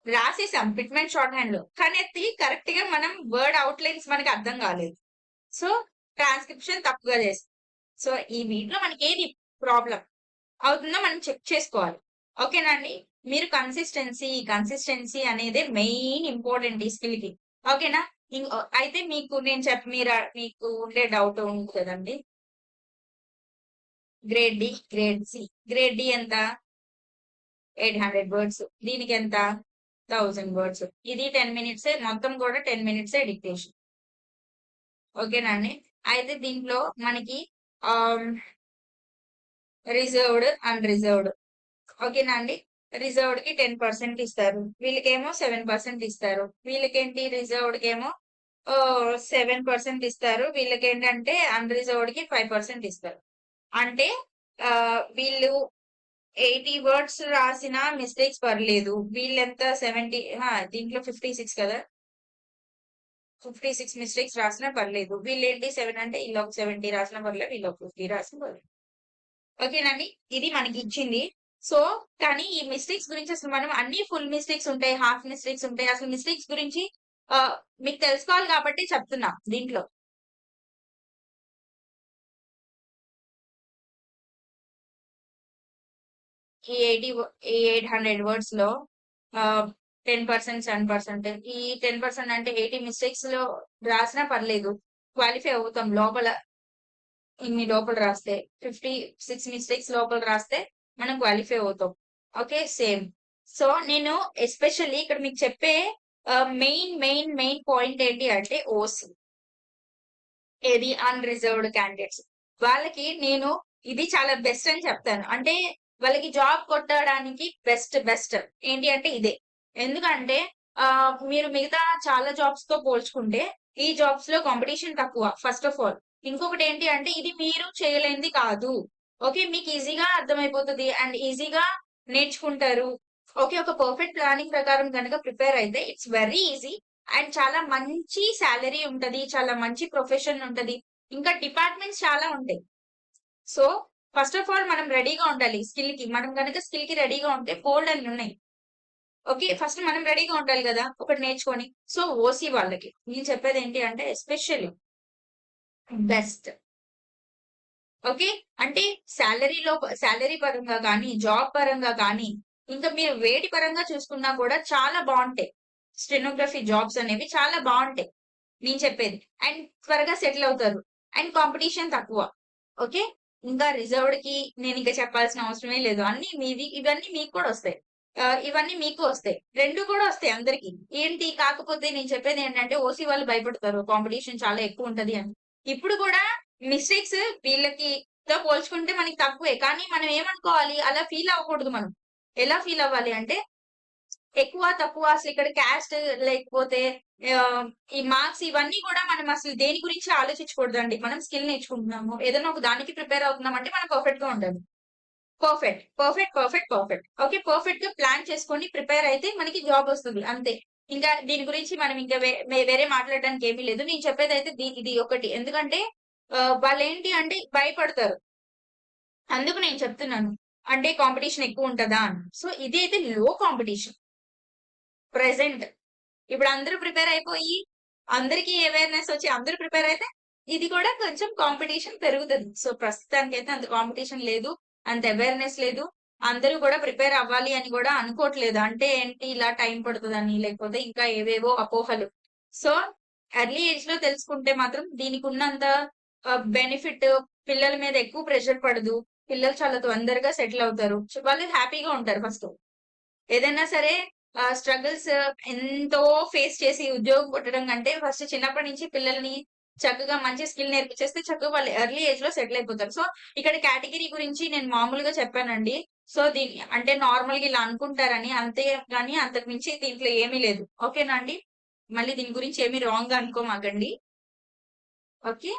రాసేసాం పిట్‌మెంట్ షార్ట్ హ్యాండ్‌లో. కానీ అది కరెక్ట్‌గా మనం వర్డ్ ఔట్‌లైన్స్ మనకు అర్థం కాలేదు. సో, ట్రాన్స్క్రిప్షన్ తప్పుగా చేసాం. సో, ఈ వీటిలో మనకేది ప్రాబ్లమ్ అవుతుందో మనం చెక్ చేసుకోవాలి. ఓకేనా అండి? మీరు కన్సిస్టెన్సీ అనేదే మెయిన్ ఇంపార్టెంట్ ఈ స్కిల్‌కి. ఓకేనా? అయితే మీకు నేను మీకు ఉండే డౌట్ ఉంది కదండీ! Grade D, grade C. Grade D ఎంత? 800 వర్డ్స్. దీనికెంత? 1000 వర్డ్స్. ఇది 10 మినిట్సే మొత్తం కూడా 10 మినిట్సే డిక్టేషన్. ఓకేనా అండి? అయితే దీంట్లో మనకి ఆహ్, రిజర్వ్డ్, అన్‌రిజర్వ్డ్. ఓకేనా అండి? రిజర్వ్డ్‌కి 10% ఇస్తారు. వీళ్ళకేమో 7% ఇస్తారు. వీళ్ళకేంటి రిజర్వ్డ్‌కేమో 7% ఇస్తారు. వీళ్ళకేంటంటే అన్‌రిజర్వ్డ్‌కి 5% ఇస్తారు. అంటే వీళ్ళు 80 వర్డ్స్ రాసినా మిస్టేక్స్ పర్లేదు. వీళ్ళెంత 70 దీంట్లో 56 కదా! 56 మిస్టేక్స్ రాసినా పర్లేదు. వీళ్ళేంటి 7 అంటే ఈళ్ళొక 70 రాసినా పర్లేదు. వీళ్ళొక 50 రాసినా పర్లేదు. ఓకేనండి. ఇది మనకిచ్చింది. సో, కానీ ఈ మిస్టేక్స్ గురించి అసలు మనం అన్ని ఫుల్ మిస్టేక్స్ ఉంటాయి. హాఫ్ మిస్టేక్స్ ఉంటాయి. అసలు మిస్టేక్స్ గురించి ఆహ్, మీకు తెలుసుకోవాలి కాబట్టి చెప్తున్నా దీంట్లో. ఈ 80 ఈ 800 వర్డ్స్‌లో 10%, 7% ఈ 10% అంటే 80 మిస్టేక్స్‌లో రాసినా పర్లేదు. క్వాలిఫై అవుతాం లోపల ఇన్ని లోపల రాస్తే. 56 మిస్టేక్స్ లోపల రాస్తే మనం క్వాలిఫై అవుతాం. ఓకే. సేమ్. సో, నేను ఎస్పెషల్లీ ఇక్కడ మీకు చెప్పే మెయిన్ పాయింట్ ఏంటి అంటే ఓసీ. ఏది అన్‌రిజర్వ్డ్ క్యాండిడేట్స్. వాళ్ళకి నేను ఇది చాలా బెస్ట్ అని చెప్తాను. అంటే వాళ్ళకి జాబ్ కొట్టడానికి బెస్ట్ ఏంటి అంటే ఇదే. ఎందుకంటే మీరు మిగతా చాలా జాబ్స్‌తో పోల్చుకుంటే ఈ జాబ్స్‌లో కాంపిటీషన్ తక్కువ ఫస్ట్ ఆఫ్ ఆల్. ఇంకొకటేంటి అంటే ఇది మీరు చేయలేనిది కాదు. ఓకే. మీకు ఈజీగా అర్థమైపోతది అండ్ ఈజీగా నేర్చుకుంటారు. ఓకే. ఒక పర్ఫెక్ట్ ప్లానింగ్ ప్రకారం గనక ప్రిపేర్ అయితే ఇట్స్ వెరీ ఈజీ. అండ్ చాలా మంచి సాలరీ ఉంటది. చాలా మంచి ప్రొఫెషన్ ఉంటది. ఇంకా డిపార్ట్‌మెంట్స్ చాలా ఉంటాయి. సో, ఫస్ట్ ఆఫ్ ఆల్ మనం రెడీగా ఉండాలి స్కిల్‌కి. మనం గనక స్కిల్‌కి రెడీగా ఉంటే బోలెడన్ని ఉన్నాయి. ఓకే. ఫస్ట్ మనం రెడీగా ఉండాలి గదా! ఒకటి నేర్చుకొని. సో, ఓసీ వాళ్ళకి నేను చెప్పేదేంటి అంటే ఎస్పెషల్లీ బెస్ట్. ఓకే. అంటే సాలరీ పరంగా గానీ, జాబ్ పరంగా కానీ, ఇంకా మీరు వేటి పరంగా చూసుకున్నా కూడా చాలా బావుంటాయి. స్టెనోగ్రఫీ జాబ్స్ అనేవి చాలా బావుంటాయి. నేను చెప్పేది. అండ్ త్వరగా సెటిల్ అవుతారు. అండ్ కాంపిటీషన్ తక్కువ. ఓకే. ఇంకా రిజర్వ్డ్‌కి నేనింక చెప్పాల్సిన అవసరమే లేదు. అన్నీ మీవి ఇవన్నీ మీకు కూడా ఒస్తాయి. ఇవన్నీ మీకు ఒస్తాయి. 2 కూడా ఒస్తాయి అందరికి. ఏంటి కాకపోతే నేను చెప్పేదేంటంటే ఓసీ వాళ్ళు భయపడతారు. కాంపిటీషన్ చాలా ఎక్కువుంటది అని. ఇప్పుడు కూడా మిస్టేక్స్ వీళ్ళకి పోల్చుకుంటే మనకి తక్కువే. కానీ మనం ఏమనుకోవాలి అలా ఫీల్ అవ్వకూడదు మనం. ఎలా ఫీల్ అవ్వాలి అంటే ఎక్కువ, తక్కువ అసలిక్కడ క్యాస్ట్ లేకపోతే ఆహ్, ఈ మార్క్స్ ఇవన్నీ గూడా మనం అసలు దేని గురించి ఆలోచించకూడదండి. మనం స్కిల్ నేర్చుకుంటున్నాము. ఏదైనా ఒక దానికి ప్రిపేర్ అవుతున్నామంటే మనం పర్ఫెక్ట్‌గా ఉండాలి. పర్ఫెక్ట్. ఓకే. పర్ఫెక్ట్‌గా ప్లాన్ చేసుకొని ప్రిపేర్ అయితే మనకి జాబ్ వస్తది అంతే. ఇంకా దీని గురించి మనం ఇంకా వేరే మాట్లాడడానికి ఏమీ లేదు. నేను చెప్పేదైతే ఇది ఒకటి. ఎందుకంటే వాళ్ళేంటి అంటే భయపడతారు. అందుకు నేను చెప్తున్నాను. అంటే కాంపిటీషన్ ఎక్కువుంటదా అని. సో, ఇదైతే లో కాంపిటీషన్. ప్రెజెంట్. ఇప్పుడు అందరూ ప్రిపేర్ అయిపోయి, అందరికి అవేర్‌నెస్ వచ్చి అందరూ ప్రిపేర్ అయితే, ఇది కూడా కొంచెం కాంపిటీషన్ పెరుగుతది. సో, ప్రస్తుతానికైతే అంత కాంపిటీషన్ లేదు. అంత అవేర్‌నెస్ లేదు. అందరూ కూడా ప్రిపేర్ అవ్వాలి అని కూడా అనుకోవట్లేదు. అంటే ఏంటి ఇలా టైం పడతదని, లేకపోతే ఇంకా ఏవేవో అపోహలు. సో, ఎర్లీ ఏజ్‌లో తెలుసుకుంటే మాత్రం దీనికున్నంత బెనిఫిట్ పిల్లల మీద ఎక్కువ ప్రెషర్ పడదు. పిల్లలు చాలా తొందరగా సెటిల్ అవుతారు. వాళ్ళు హ్యాపీగా ఉంటారు ఫస్ట్. ఏదైనా సరే స్ట్రగుల్స్ ఎంతో ఫేస్ చేసి ఉద్యోగం కొట్టడం కంటే ఫస్ట్ చిన్నప్పటి నుంచి పిల్లల్ని చక్కగా మంచి స్కిల్ నేర్పించేస్తే చక్కగా వాళ్ళు ఎర్లీ ఏజ్ లో సెటిల్ అయిపోతారు. సో ఇక్కడ కేటగిరీ గురించి నేను మామూలుగా చెప్పానండి. సో దీని అంటే నార్మల్ గా ఇలా అనుకుంటారని, అంతే గాని అంతకు మించి దీంట్లో ఏమీ లేదు. ఓకేనా అండి? మళ్ళీ దీని గురించి ఏమి రాంగ్ గా అనుకోమాకండి. ఓకే.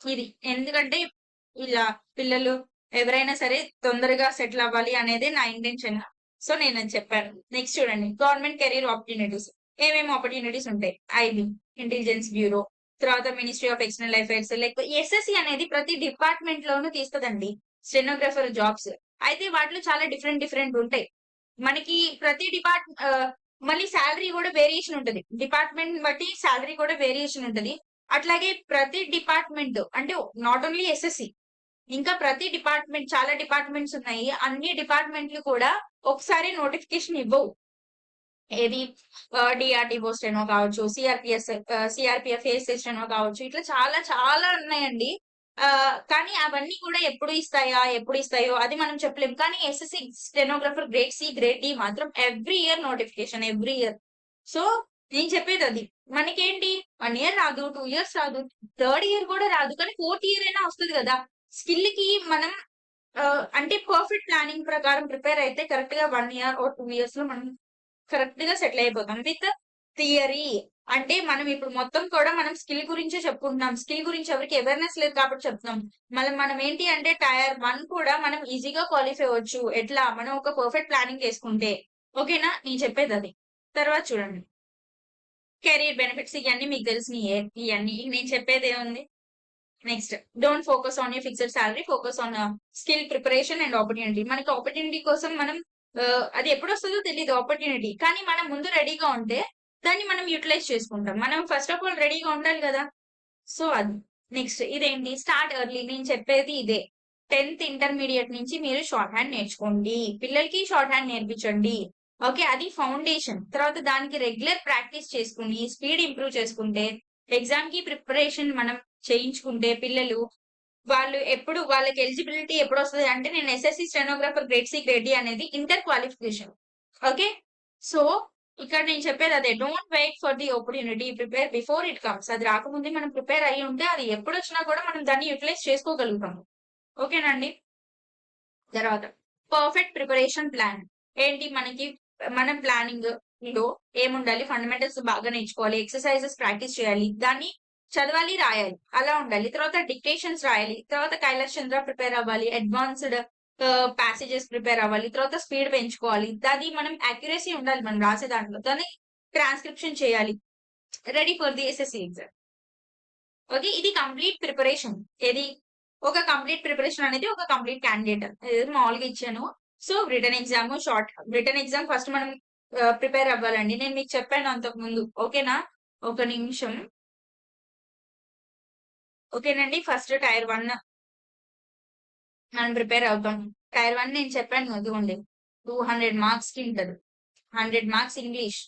ఇది ఎందుకంటే ఇలా పిల్లలు ఎవరైనా సరే తొందరగా సెటిల్ అవ్వాలి అనేదే నా ఇంటెన్షన్. సో నేను అది చెప్పాను. నెక్స్ట్ చూడండి, గవర్నమెంట్ కెరీర్ ఆపర్చునిటీస్. ఏమేమి ఆపర్చునిటీస్ ఉంటాయి? ఐబీ, ఇంటెలిజెన్స్ బ్యూరో, తర్వాత మినిస్ట్రీ ఆఫ్ ఎక్స్టర్నల్ అఫైర్స్, లేకపోతే ఎస్ఎస్సి అనేది ప్రతి డిపార్ట్మెంట్ లోనూ తీస్తదండి స్టెనోగ్రాఫర్ జాబ్స్. అయితే వాటిలో చాలా డిఫరెంట్ డిఫరెంట్ ఉంటాయి. మనకి ప్రతి మళ్ళీ సాలరీ కూడా వేరియేషన్ ఉంటది. డిపార్ట్మెంట్ బట్టి సాలరీ కూడా వేరియేషన్ ఉంటది. అట్లాగే ప్రతి డిపార్ట్మెంట్ అంటే నాట్ ఓన్లీ ఎస్ఎస్సి, ఇంకా ప్రతి డిపార్ట్మెంట్ చాలా డిపార్ట్మెంట్స్ ఉన్నాయి. అన్ని డిపార్ట్మెంట్లు కూడా ఒకసారి నోటిఫికేషన్ ఇవ్వవు. ఏది డిఆర్డిఓ స్టెనో కావచ్చు, సిఆర్పిఎఫ్ ఏఎస్ఐ స్టెనో కావచ్చు, ఇట్లా చాలా చాలా ఉన్నాయండి. కానీ అవన్నీ కూడా ఎప్పుడు ఇస్తాయో అది మనం చెప్పలేం. కానీ SSC stenographer grade C, grade D మాత్రం every year notification, every year. So నేను చెప్పేది అది. మనకేంటి 1 ఇయర్ రాదు, 2 ఇయర్స్ రాదు, థర్డ్ ఇయర్ కూడా రాదు. కానీ ఫోర్త్ ఇయర్ అయినా వస్తది కదా! స్కిల్ కి మనం అంటే పర్ఫెక్ట్ ప్లానింగ్ ప్రకారం ప్రిపేర్ అయితే కరెక్ట్ గా 1 ఇయర్ ఆర్ 2 ఇయర్స్ లో మనం కరెక్ట్ గా సెటిల్ అయిపోతాం. విత్ థియరీ అంటే మనం ఇప్పుడు మొత్తం కూడా మనం స్కిల్ గురించే చెప్పుకుంటున్నాం. స్కిల్ గురించి ఎవరికి అవేర్నెస్ లేదు కాబట్టి చెప్తున్నాం. మనం ఏంటి అంటే టైర్ 1 కూడా మనం ఈజీగా క్వాలిఫై అవ్వచ్చు. ఎట్లా? మనం ఒక పర్ఫెక్ట్ ప్లానింగ్ చేసుకుంటే. ఓకేనా? నేను చెప్పేది అది. తర్వాత చూడండి, కెరీర్ బెనిఫిట్స్ ఇవన్నీ మీకు తెలిసినయే. ఇవన్నీ నేను చెప్పేది ఏముంది? Next, don't focus on your fixed salary, focus on skill preparation and opportunity. మనకి ఆపర్చునిటీ కోసం మనం అది ఎప్పుడు వస్తుందో తెలియదు ఆపర్చునిటీ. కానీ మనం ముందు రెడీగా ఉంటే దాన్ని మనం యూటిలైజ్ చేసుకుంటాం. మనం ఫస్ట్ ఆఫ్ ఆల్ రెడీగా ఉండాలి కదా! సో అది. నెక్స్ట్ ఇదేంటి? Start early. నేను చెప్పేది ఇదే. 10th ఇంటర్మీడియట్ నుంచి మీరు షార్ట్ హ్యాండ్ నేర్చుకోండి. పిల్లలకి షార్ట్ హ్యాండ్ నేర్పించండి. ఓకే. అది ఫౌండేషన్. తర్వాత దానికి రెగ్యులర్ ప్రాక్టీస్ చేసుకుని స్పీడ్ ఇంప్రూవ్ చేసుకుంటే, ఎగ్జామ్ కి ప్రిపరేషన్ మనం చేయించుకుంటే పిల్లలు వాళ్ళు ఎప్పుడు వాళ్ళకి ఎలిజిబిలిటీ ఎప్పుడొస్తది అంటే, నేను SSC stenographer grade C, grade D అనేది ఇంటర్ క్వాలిఫికేషన్. ఓకే. సో ఇక్కడ నేను చెప్పేది అదే. Don't wait for the opportunity, prepare before it comes. అది రాకముందే మనం ప్రిపేర్ అయ్యి ఉంటే అది ఎప్పుడొచ్చినా కూడా మనం దాన్ని యుటిలైజ్ చేసుకోగలుగుతాము. ఓకేనండి? తర్వాత పర్ఫెక్ట్ ప్రిపరేషన్ ప్లాన్. ఏంటి మనకి మన ప్లానింగ్ లో ఏముండాలి? ఫండమెంటల్స్ బాగా నేర్చుకోవాలి. ఎక్సర్‌సైజెస్ ప్రాక్టీస్ చేయాలి. దాన్ని చదవాలి, రాయాలి. అలా ఉండాలి. తర్వాత డిక్టేషన్స్ రాయాలి. తర్వాత కైలాష్ చంద్ర ప్రిపేర్ అవ్వాలి. అడ్వాన్స్‌డ్ ప్యాసేజెస్ ప్రిపేర్ అవ్వాలి. తర్వాత స్పీడ్ పెంచుకోవాలి. అది మనం యాక్యురసీ ఉండాలి మనం రాసే దాంట్లో. దాన్ని ట్రాన్స్క్రిప్షన్ చేయాలి. Ready for the SSC exam. Okay. ఇది కంప్లీట్ ప్రిపరేషన్. ఏది? ఒక కంప్లీట్ ప్రిపరేషన్ అనేది ఒక కంప్లీట్ క్యాండిడేట్. ఇది మామూలుగా ఇచ్చాను. సో రిటన్ ఎగ్జామ్ ఫస్ట్ మనం ప్రిపేర్ అవ్వాలండి. నేను మీకు చెప్పాను అంతకు ముందు. ఓకేనా? ఒక నిమిషం. ఓకేనండి. ఫస్ట్ టైర్ 1 మనం ప్రిపేర్ అవుతాం. టైర్ 1 నేను చెప్పాను అదిగోండి. 200 మార్క్స్ కి ఉంటది. 100 marks English.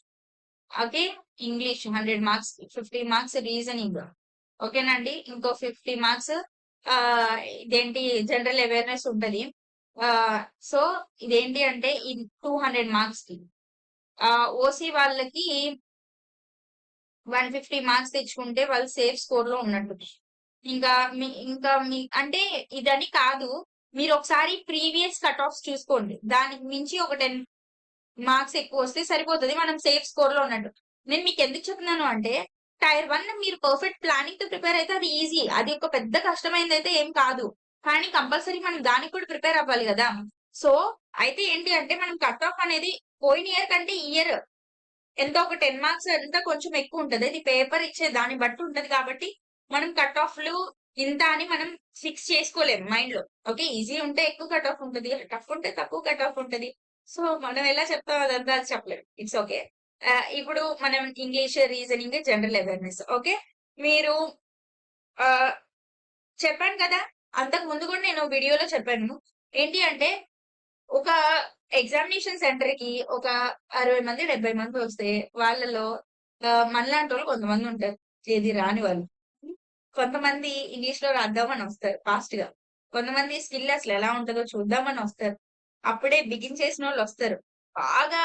Okay. English 100 marks, 50 marks reasoning. ఓకేనండి. ఇంకో 50 మార్క్స్ ఇదేంటి జనరల్ అవేర్‌నెస్ ఉంటది. సో ఇదేంటి అంటే ఇది 200 మార్క్స్ కి. ఓసీ వాళ్ళకి 150 మార్క్స్ తెచ్చుకుంటే వాళ్ళు సేఫ్ స్కోర్ లో ఉన్నట్టు. ఇంకా మీ అంటే ఇదని కాదు. మీరు ఒకసారి ప్రీవియస్ కట్ ఆఫ్స్ చూసుకోండి. దానికి మించి ఒక 10 మార్క్స్ ఎక్కువ వస్తే సరిపోతది. మనం సేఫ్ స్కోర్ లో ఉన్నట్టు. నేను మీకు ఎందుకు చెప్తున్నాను అంటే, టైర్ 1 మీరు పర్ఫెక్ట్ ప్లానింగ్ తో ప్రిపేర్ అయితే అది ఈజీ. అది ఒక పెద్ద కష్టమైనదైతే ఏం కాదు. కానీ కంపల్సరీ మనం దానికి కూడా ప్రిపేర్ అవ్వాలి కదా! సో అయితే ఏంటి అంటే మనం కట్ ఆఫ్ అనేది పోయిన ఇయర్ కంటే ఈ ఇయర్ ఎంతో ఒక 10 మార్క్స్ ఎంత కొంచెం ఎక్కువ ఉంటది. ఇది పేపర్ ఇచ్చే దాన్ని బట్టి ఉంటది కాబట్టి మనం కట్ ఆఫ్‌లు ఇంత అని మనం ఫిక్స్ చేసుకోలేము మైండ్‌లో. ఓకే. ఈజీ ఉంటే ఎక్కువ కట్ ఆఫ్ ఉంటది. టఫ్ ఉంటే తక్కువ కట్ ఆఫ్ ఉంటది. సో మనం ఎలా చెప్తాం అదంతా చెప్పలేం. It's okay. ఇప్పుడు మనం English, reasoning, general awareness. Okay. మీరు ఆహ్, చెప్పాను కదా! అంతకు ముందు కూడా నేను వీడియోలో చెప్పాను. ఏంటి అంటే ఒక ఎగ్జామినేషన్ సెంటర్‌కి ఒక 60 మంది, 70 మంది వస్తే వాళ్ళలో మనలాంటోళ్ళు కొంతమందుంటారు. ఏది రాని వాళ్ళు. కొంతమంది ఇంగ్లీష్‌లో రాద్దామని వస్తారు ఫాస్ట్‌గా. కొంతమంది స్కిల్ అసలెలా ఉంటదో చూద్దామని వస్తారు. అప్పుడే బిగిన్ చేసినోళ్ళొస్తారు. బాగా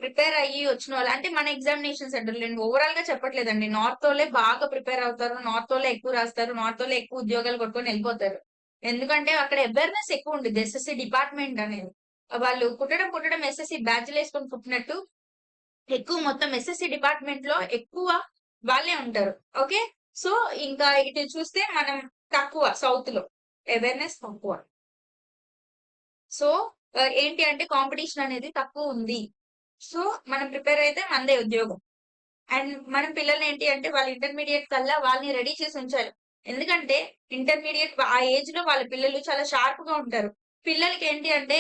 ప్రిపేర్ అయ్యి వచ్చిన వాళ్ళు అంటే మన ఎగ్జామినేషన్ సెంటర్ నేను ఓవరాల్ గా చెప్పట్లేదండి. నార్త్ వోళ్ళే బాగా ప్రిపేర్ అవుతారు. నార్త్ వోళ్ళే ఎక్కువ రాస్తారు. నార్త్ వోళ్ళే ఎక్కువ ఉద్యోగాలు కొట్టుకొని వెళ్ళిపోతారు. ఎందుకంటే అక్కడ అవేర్‌నెస్ ఎక్కువ ఉండిద్ది. ఎస్ఎస్‌సి డిపార్ట్‌మెంట్ అనేది. వాళ్ళు కుట్టడం ఎస్ఎస్‌సి బ్యాడ్జ్‌లేసుకొని కుట్టినట్టు ఎక్కువ మొత్తం ఎస్ఎస్‌సి డిపార్ట్‌మెంట్‌లో ఎక్కువ వాళ్ళే ఉంటారు. ఓకే. సో, ఇంకా ఇటు చూస్తే మనం తక్కువ సౌత్‌లో. అవేర్‌నెస్ తక్కువ. సో, ఏంటి అంటే కాంపిటీషన్ అనేది తక్కువుంది. సో, మనం ప్రిపేర్ అయితే మనదే ఉద్యోగం. అండ్ మనం పిల్లల్నేంటి అంటే వాళ్ళ ఇంటర్మీడియేట్ కల్లా వాళ్ళని రెడీ చేసి ఉంచాలి. ఎందుకంటే ఇంటర్మీడియేట్ ఆ ఏజ్‌లో వాళ్ళ పిల్లలు చాలా షార్ప్‌గా ఉంటారు. పిల్లలకేంటి అంటే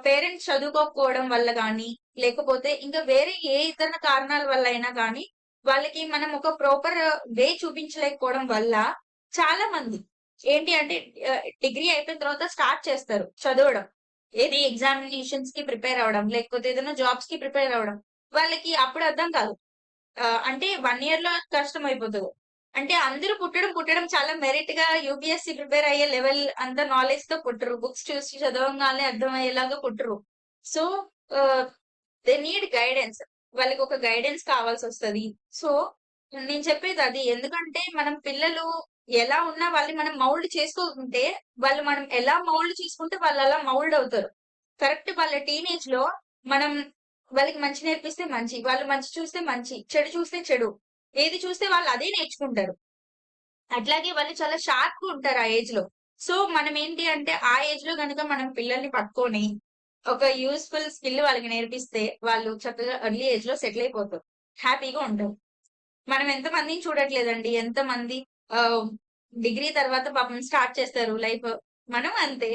పేరెంట్స్ చదువుకోకపోవడం వల్ల గానీ, లేకపోతే ఇంకా వేరే ఏ ఇతర కారణాల వల్ల అయినా గానీ, వాళ్ళకి మనం ఒక ప్రాపర్ వే చూపించలేకపోవడం వల్ల చాలా మంది ఏంటి అంటే డిగ్రీ అయిపోయిన తర్వాత స్టార్ట్ చేస్తారు చదవడం. ఏది ఎగ్జామినేషన్స్‌కి ప్రిపేర్ అవ్వడం, లేకపోతే ఏదైనా జాబ్స్‌కి ప్రిపేర్ అవ్వడం. వాళ్ళకి అప్పుడు అర్థం కాదు. అంటే 1 ఇయర్‌లో కష్టమైపోతది. అంటే అందరూ పుట్టడం చాలా మెరిట్‌గా యూపీఎస్‌సి ప్రిపేర్ అయ్యే లెవెల్ అంత నాలెడ్జ్‌తో పుట్టరు. బుక్స్ చూసి చదవంగానే అర్థమయ్యేలాగా పుట్టరు. సో, ఆహ్, దే నీడ్ గైడెన్స్. వాళ్ళకొక గైడెన్స్ కావాల్సొస్తది. సో, నేను చెప్పేదది. ఎందుకంటే మనం పిల్లలు ఎలా ఉన్నా వాళ్ళని మనం మౌల్డ్ చేసుకో ఉంటే, వాళ్ళు మనం ఎలా మౌల్డ్ చేసుకుంటే వాళ్ళలా మౌల్డ్ అవుతారు. కరెక్ట్ వాళ్ళ టీనేజ్‌లో మనం వాళ్ళకి మంచి నేర్పిస్తే మంచి. వాళ్ళు మంచి చూస్తే మంచి. చెడు చూస్తే చెడు. ఏది చూస్తే వాళ్ళు అదే నేర్చుకుంటారు. అట్లాగే వాళ్ళు చాలా షార్ప్‌గా ఉంటారు ఆ ఏజ్‌లో. సో, మనమేంటి అంటే ఆ ఏజ్‌లో గనుక మనం పిల్లల్ని పట్టుకొని ఒక యూజ్‌ఫుల్ స్కిల్ వాళ్ళకి నేర్పిస్తే వాళ్ళు చక్కగా ఎర్లీ ఏజ్‌లో సెటిల్ అయిపోతారు. హ్యాపీగా ఉంటారు. మనం ఎంతమందిని చూడట్లేదండి. ఎంతమంది ఆహ్, డిగ్రీ తర్వాత పాపం స్టార్ట్ చేస్తారు లైఫ్. మనం అంతే.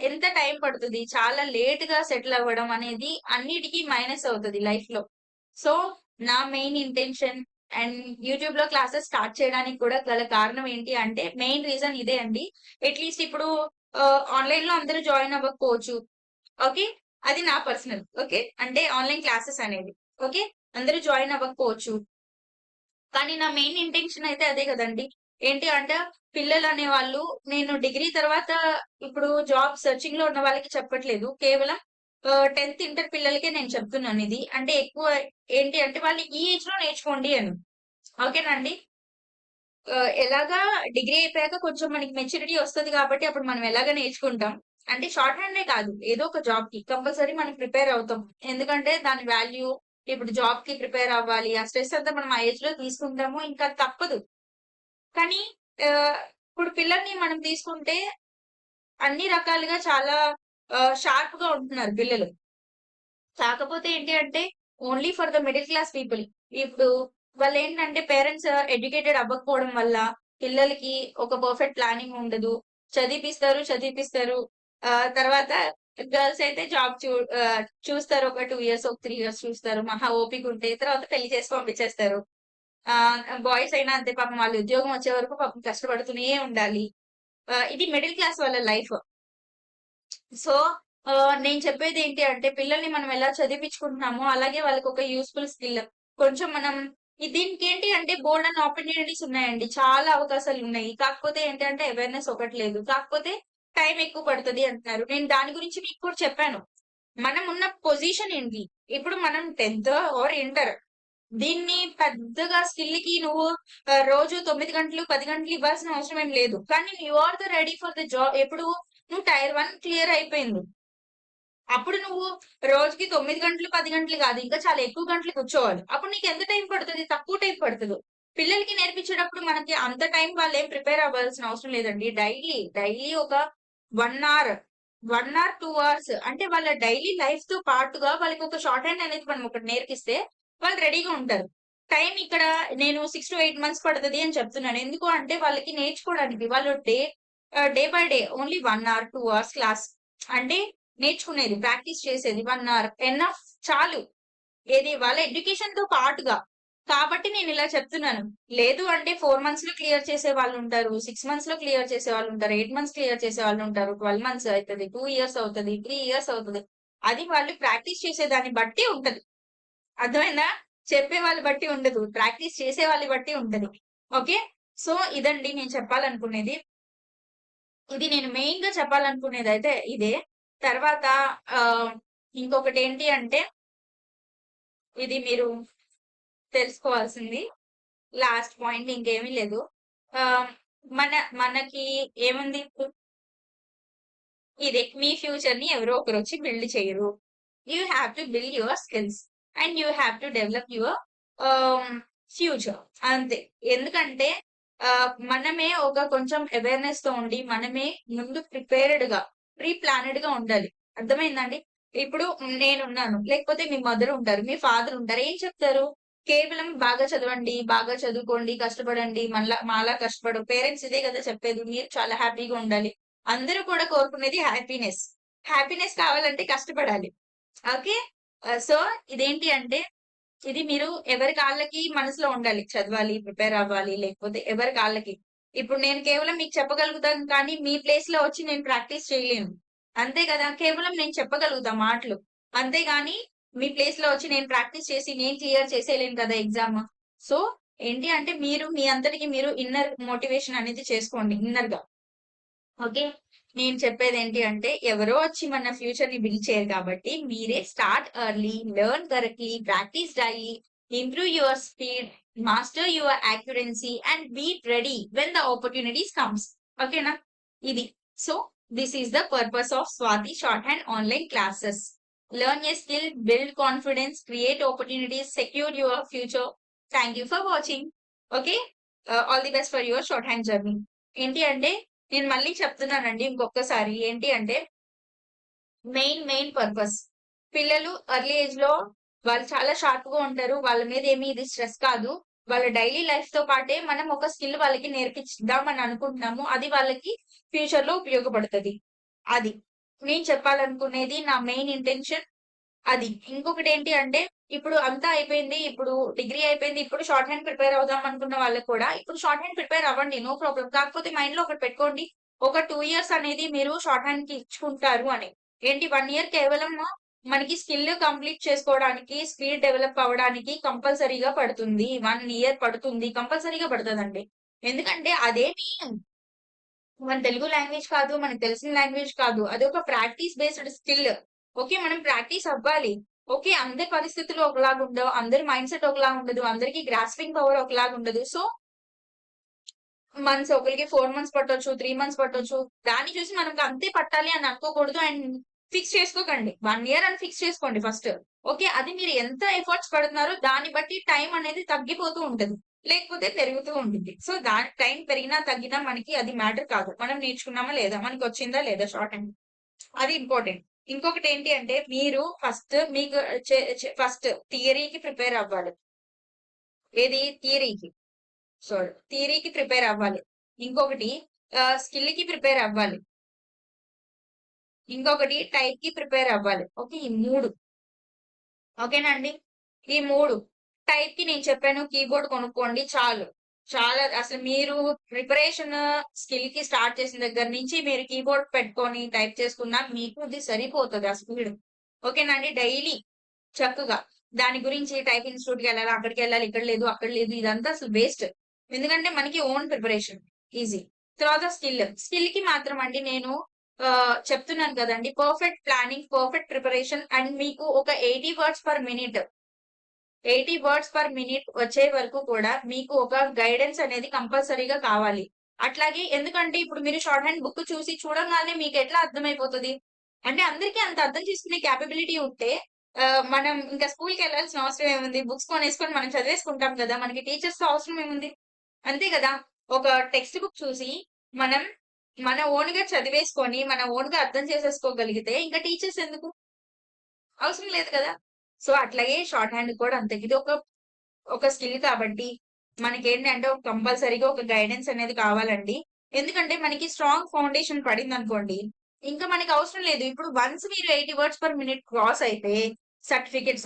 ఎంత టైం పడుతది. చాలా లేట్‌గా సెటిల్ అవ్వడం అనేది అన్నిటికి మైనస్ అవుతది లైఫ్‌లో. సో, నా మెయిన్ ఇంటెన్షన్ అండ్ యూట్యూబ్‌లో క్లాసెస్ స్టార్ట్ చేయడానికి కూడా గల కారణం ఏంటి అంటే మెయిన్ రీజన్ ఇదే అండి. అట్‌లీస్ట్ ఇప్పుడు ఆన్‌లైన్‌లో అందరూ జాయిన్ అవ్వకపోవచ్చు. ఓకే. అది నా పర్సనల్. ఓకే. అంటే ఆన్‌లైన్ క్లాసెస్ అనేది. ఓకే. అందరూ జాయిన్ అవ్వకపోవచ్చు. కానీ నా మెయిన్ ఇంటెన్షన్ అయితే అదే గదండీ. ఏంటి అంటే పిల్లలనేవాళ్ళు నేను డిగ్రీ తర్వాత ఇప్పుడు జాబ్ సెర్చింగ్‌లో ఉన్న వాళ్ళకి చెప్పట్లేదు. కేవలం 10థ్ ఇంటర్ పిల్లలకే నేను చెప్తున్నానిది. అంటే ఎక్కువ ఏంటి అంటే వాళ్ళు ఈ ఏజ్‌లో నేర్చుకోండి అని. ఓకేనా అండి? ఎలాగా డిగ్రీ అయిపోయాక కొంచెం మనకి మెచ్యూరిటీ ఒస్తది గాబట్టి అప్పుడు మనం ఎలాగా నేర్చుకుంటాం. అంటే షార్ట్ హ్యాండే కాదు. ఏదో ఒక జాబ్‌కి కంపల్సరీ మనం ప్రిపేర్ అవుతాం. ఎందుకంటే దాని వాల్యూ ఇప్పుడు జాబ్‌కి ప్రిపేర్ అవ్వాలి. ఆ స్ట్రెస్ అంతా మనం ఆ ఏజ్‌లో తీసుకుంటాము. ఇంకా తప్పదు. కానీ ఇప్పుడు పిల్లల్ని మనం తీసుకుంటే అన్ని రకాలుగా చాలా షార్ప్‌గా ఉంటున్నారు పిల్లలు. కాకపోతే ఏంటి అంటే only for the middle class people. ఇప్పుడు వాళ్ళేంటంటే పేరెంట్స్ ఎడ్యుకేటెడ్ అవ్వకపోవడం వల్ల పిల్లలకి ఒక పర్ఫెక్ట్ ప్లానింగ్ ఉండదు. చదివిపిస్తారు. తర్వాత గర్ల్స్ అయితే జాబ్ చూస్తారు. ఒక 2 ఇయర్స్, ఒక 3 ఇయర్స్ చూస్తారు. మహా ఓపికుంటే తర్వాత పెళ్లి చేసి పంపించేస్తారు. బాయ్స్ అయినా అంతే పాపం వాళ్ళు ఉద్యోగం వచ్చే వరకు పాపం కష్టపడుతూనే ఉండాలి. ఇది మిడిల్ క్లాస్ వాళ్ళ లైఫ్. సో, నేను చెప్పేదేంటి అంటే పిల్లల్ని మనం ఎలా చదివిపించుకుంటున్నామో, అలాగే వాళ్ళకొక యూజ్‌ఫుల్ స్కిల్. కొంచెం మనం దీనికేంటి అంటే బోలెడన్ని ఆపర్చునిటీస్ ఉన్నాయండి. చాలా అవకాశాలున్నాయి. కాకపోతే ఏంటంటే అవేర్‌నెస్ ఒకటి లేదు. కాకపోతే టైం ఎక్కువ పడతది అంటున్నారు. నేను దాని గురించి మీకు కూడా చెప్పాను. మనం ఉన్న పొజిషన్ ఏంటి? ఇప్పుడు మనం 10థ్ ఆర్ ఇంటర్. దీన్ని పెద్దగా స్కిల్‌కి నువ్వు రోజు 9 గంటలు, 10 గంటలు ఇవ్వాల్సిన అవసరం ఏం లేదు. కానీ you are the ready for the ఎప్పుడు నువ్వు టైర్ 1 క్లియర్ అయిపోయింది. అప్పుడు నువ్వు రోజుకి 9 గంటలు, 10 గంటలు కాదు. ఇంకా చాలా ఎక్కువ గంటలు కూర్చోవాలి. అప్పుడు నీకెంత టైం పడతది? తక్కువ టైం పడతది. పిల్లలకి నేర్పించేటప్పుడు మనకి అంత టైం వాళ్ళేం ప్రిపేర్ అవ్వాల్సిన అవసరం లేదండి. డైలీ ఒక 1 అవర్, 1 అవర్, 2 అవర్స్ అంటే వాళ్ళ డైలీ లైఫ్‌తో పాటుగా వాళ్ళకొక షార్ట్ హ్యాండ్ అనేది మనం ఒకటి నేర్పిస్తే వాళ్ళు రెడీగా ఉంటారు. టైం ఇక్కడ నేను 6-8 మంత్స్ పడతది అని చెప్తున్నాను. ఎందుకు అంటే వాళ్ళకి నేర్చుకోవడానికి. వాళ్ళు day by day only 1 hour, 2 hours class. అంటే నేర్చుకునేది. ప్రాక్టీస్ చేసేది 1 అవర్. ఎనఫ్ చాలు. ఏది వాళ్ళ ఎడ్యుకేషన్‌తో పాటుగా. కాబట్టి నేనిలా చెప్తున్నాను. లేదు అంటే 4 మంత్స్‌లో క్లియర్ చేసే వాళ్ళుంటారు. 6 మంత్స్‌లో క్లియర్ చేసేవాళ్ళుంటారు. 8 మంత్స్ క్లియర్ చేసేవాళ్ళుంటారు. 12 మంత్స్ అయితది. 2 ఇయర్స్ అవుతది. 3 ఇయర్స్ అవుతది. అది వాళ్ళు ప్రాక్టీస్ చేసేదాన్ని బట్టి ఉంటది. అర్థమైందా? చెప్పేవాళ్ళు బట్టి ఉండదు. ప్రాక్టీస్ చేసేవాళ్ళని బట్టి ఉంటది. ఓకే. సో, ఇదండి నేను చెప్పాలనుకునేది. ఇది నేను మెయిన్‌గా చెప్పాలనుకునేదైతే ఇదే. తర్వాత ఆహ్, ఇంకొకటేంటి అంటే ఇది మీరు తెలుసుకోవాల్సింది. లాస్ట్ పాయింట్ ఇంకేమీ లేదు. ఆహ్, మనకి ఏముంది ఇప్పుడు ఇదే మీ ఫ్యూచర్‌ని ఎవరో ఒకరొచ్చి బిల్డ్ చేయరు. You have to build your skills and you have to develop your ఆహ్, ఫ్యూచర్ అంతే. ఎందుకంటే మనమే ఒక కొంచెం అవేర్‌నెస్‌తో ఉండి, మనమే ముందు ప్రీ ప్లానెడ్‌గా ఉండాలి. అర్థమైందండి? ఇప్పుడు నేనున్నాను. లేకపోతే మీ మదర్ ఉంటారు. మీ ఫాదర్ ఉంటారు. ఏం చెప్తారు? కేవలం బాగా చదవండి, బాగా చదువుకోండి, కష్టపడండి, మాలా కష్టపడు. పేరెంట్స్ ఇదే కదా చెప్పేది. మీరు చాలా హ్యాపీగా ఉండాలి. అందరూ కూడా కోరుకునేది హ్యాపీనెస్. హ్యాపీనెస్ కావాలంటే కష్టపడాలి. ఓకే. సో, ఇదేంటి అంటే, ఇది మీరు ఎవరి కాళ్ళకి మనసులో ఉండాలి. చదవాలి, ప్రిపేర్ అవ్వాలి, లేకపోతే ఎవరి కాళ్ళకి. ఇప్పుడు నేను కేవలం మీకు చెప్పగలుగుతాను కానీ, మీ ప్లేస్‌లో వచ్చి నేను ప్రాక్టీస్ చేయలేను. అంతే కదా! కేవలం నేను చెప్పగలుగుతా మాటలు. అంతేగాని మీ ప్లేస్‌లో వచ్చి నేను ప్రాక్టీస్ చేసి, నేను క్లియర్ చేసేయలేను కదా ఎగ్జామ్. సో, ఏంటి అంటే, మీరు మీ అంతటికి మీరు ఇన్నర్ మోటివేషన్ అనేది చేసుకోండి ఇన్నర్‌గా. ఓకే. నేను చెప్పేదేంటి అంటే, ఎవరో వచ్చి మన ఫ్యూచర్‌ని బిల్డ్ చేయరు కాబట్టి, మీరే start early, learn correctly, practice daily, improve your speed, master your accuracy and be ready when the opportunities comes. ఓకేనా? ఇది. So, this is the purpose of Swathi short hand online classes. Learn a skill, build confidence, create opportunities, secure your future. Thank you for watching. Okay. All the best for your short hand journey. ఏంటి అంటే నేను మళ్ళీ చెప్తున్నానండి ఇంకొక్కసారి. ఏంటి అంటే main purpose. పిల్లలు early ఏజ్‌లో వాళ్ళు చాలా షార్ప్‌గా ఉంటారు. వాళ్ళ మీద ఏమి ఇది స్ట్రెస్ కాదు. వాళ్ళ డైలీ లైఫ్‌తో పాటే మనం ఒక స్కిల్ వాళ్ళకి నేర్పిచ్చిద్దామని అనుకుంటున్నాము. అది వాళ్ళకి ఫ్యూచర్‌లో ఉపయోగపడతది. అది. నేను చెప్పాలనుకునేది నా మెయిన్ ఇంటెన్షన్ అది. ఇంకొకటేంటి అంటే, ఇప్పుడు అంతా అయిపోయింది. ఇప్పుడు డిగ్రీ అయిపోయింది. ఇప్పుడు షార్ట్ హ్యాండ్ ప్రిపేర్ అవుదాం అనుకున్న వాళ్ళకి కూడా, ఇప్పుడు షార్ట్ హ్యాండ్ ప్రిపేర్ అవ్వండి. No problem. కాకపోతే మైండ్‌లో ఒకటి పెట్టుకోండి. ఒక 2 ఇయర్స్ అనేది మీరు షార్ట్ హ్యాండ్‌కి ఇచ్చుకుంటారు అని. ఏంటి 1 ఇయర్ కేవలము మనకి స్కిల్ కంప్లీట్ చేసుకోవడానికి, స్కిల్ డెవలప్ అవ్వడానికి కంపల్సరీగా పడుతుంది. 1 ఇయర్ పడుతుంది. కంపల్సరీగా పడతదండి. ఎందుకంటే అదేమి మన తెలుగు లాంగ్వేజ్ కాదు. మనకు తెలిసిన లాంగ్వేజ్ కాదు. అదొక ప్రాక్టీస్ బేస్డ్ స్కిల్. ఓకే. మనం ప్రాక్టీస్ అవ్వాలి. ఓకే. అందరి పరిస్థితులు ఒకలాగుండవు. అందరి మైండ్‌సెట్ ఒకలాగుండదు. అందరికి గ్రాస్పింగ్ పవర్ ఒకలాగుండదు. సో, ఒకళ్ళకి 4 మంత్స్ పట్టొచ్చు. 3 మంత్స్ పట్టొచ్చు. దాన్ని చూసి మనకు అంతే పట్టాలి అని అనుకోకూడదు. అండ్ ఫిక్స్ చేసుకోకండి. 1 ఇయర్ అని ఫిక్స్ చేసుకోండి ఫస్ట్. ఓకే. అది మీరు ఎంత ఎఫర్ట్స్ పడుతున్నారో దాన్ని బట్టి టైం అనేది తగ్గిపోతూ ఉంటది. లేకపోతే పెరుగుతూ ఉంటుంది. సో, దాని టైం పెరిగినా, తగ్గినా మనకి అది మ్యాటర్ కాదు. మనం నేర్చుకున్నామా లేదా? మనకొచ్చిందా లేదా షార్ట్ హ్యాండ్. అది ఇంపార్టెంట్. ఇంకొకటేంటి అంటే మీరు ఫస్ట్ మీకు చె చె ఫస్ట్ థియరీకి ప్రిపేర్ అవ్వాలి. ఏది? థియరీకి. థియరీకి ప్రిపేర్ అవ్వాలి. ఇంకొకటి స్కిల్‌కి ప్రిపేర్ అవ్వాలి. ఇంకొకటి టైప్‌కి ప్రిపేర్ అవ్వాలి. ఓకే. ఈ 3 ఓకేనా అండి? ఈ 3 టైప్‌కి నేను చెప్పాను కీబోర్డ్ కొనుక్కోండి చాలు. చాలా అసలు మీరు ప్రిపరేషన్ స్కిల్‌కి స్టార్ట్ చేసిన దగ్గర నుంచి మీరు కీబోర్డ్ పెట్టుకొని టైప్ చేసుకున్నా మీకు ఇది సరిపోతది ఆ స్పీడ్. ఓకేనా అండి? డైలీ చక్కగా దాని గురించి టైప్ ఇన్‌స్టిట్యూట్‌కెళ్ళాలి, అక్కడికెళ్ళాలి, ఇక్కడ లేదు, అక్కడ లేదు ఇదంతా అసలు వేస్ట్. ఎందుకంటే మనకి ఓన్ ప్రిపరేషన్ ఈజీ. తర్వాత స్కిల్‌కి మాత్రం అండి నేను చెప్తున్నాను కదండీ! Perfect planning, perfect preparation and మీకు ఒక 80 words per minute 80 words per minute వచ్చే వరకు కూడా మీకు ఒక గైడెన్స్ అనేది కంపల్సరీగా కావాలి. అట్లాగే ఎందుకంటే ఇప్పుడు మీరు షార్ట్ హ్యాండ్ బుక్ చూసి చూడంగానే మీకెట్లా అర్థమైపోతది? అంటే అందరికీ అంత అర్థం చేసుకునే కేపబిలిటీ ఉంటే మనం ఇంకా స్కూల్‌కెళ్ళాల్సిన అవసరం ఏముంది? బుక్స్ కొనేసుకొని మనం చదివేసుకుంటాం కదా! మనకి టీచర్స్‌తో అవసరం ఏముంది? అంతే కదా! ఒక టెక్స్ట్ బుక్ చూసి మనం మన ఓన్‌గా చదివేసుకొని, మన ఓన్‌గా అర్థం చేసేసుకోగలిగితే ఇంక టీచర్స్ ఎందుకు? అవసరం లేదు కదా! సో, అట్లాగే షార్ట్ హ్యాండ్ కూడా అంతే. ఇది ఒక స్కిల్ కాబట్టి మనకేంటంటే కంపల్సరీగా ఒక గైడెన్స్ అనేది కావాలండి. ఎందుకంటే మనకి స్ట్రాంగ్ ఫౌండేషన్ పడిందనుకోండి, ఇంకా మనకి అవసరం లేదు. ఇప్పుడు వన్స్ మీరు 80 వర్డ్స్ పర్ మినిట్ క్రాస్ అయితే సర్టిఫికేట్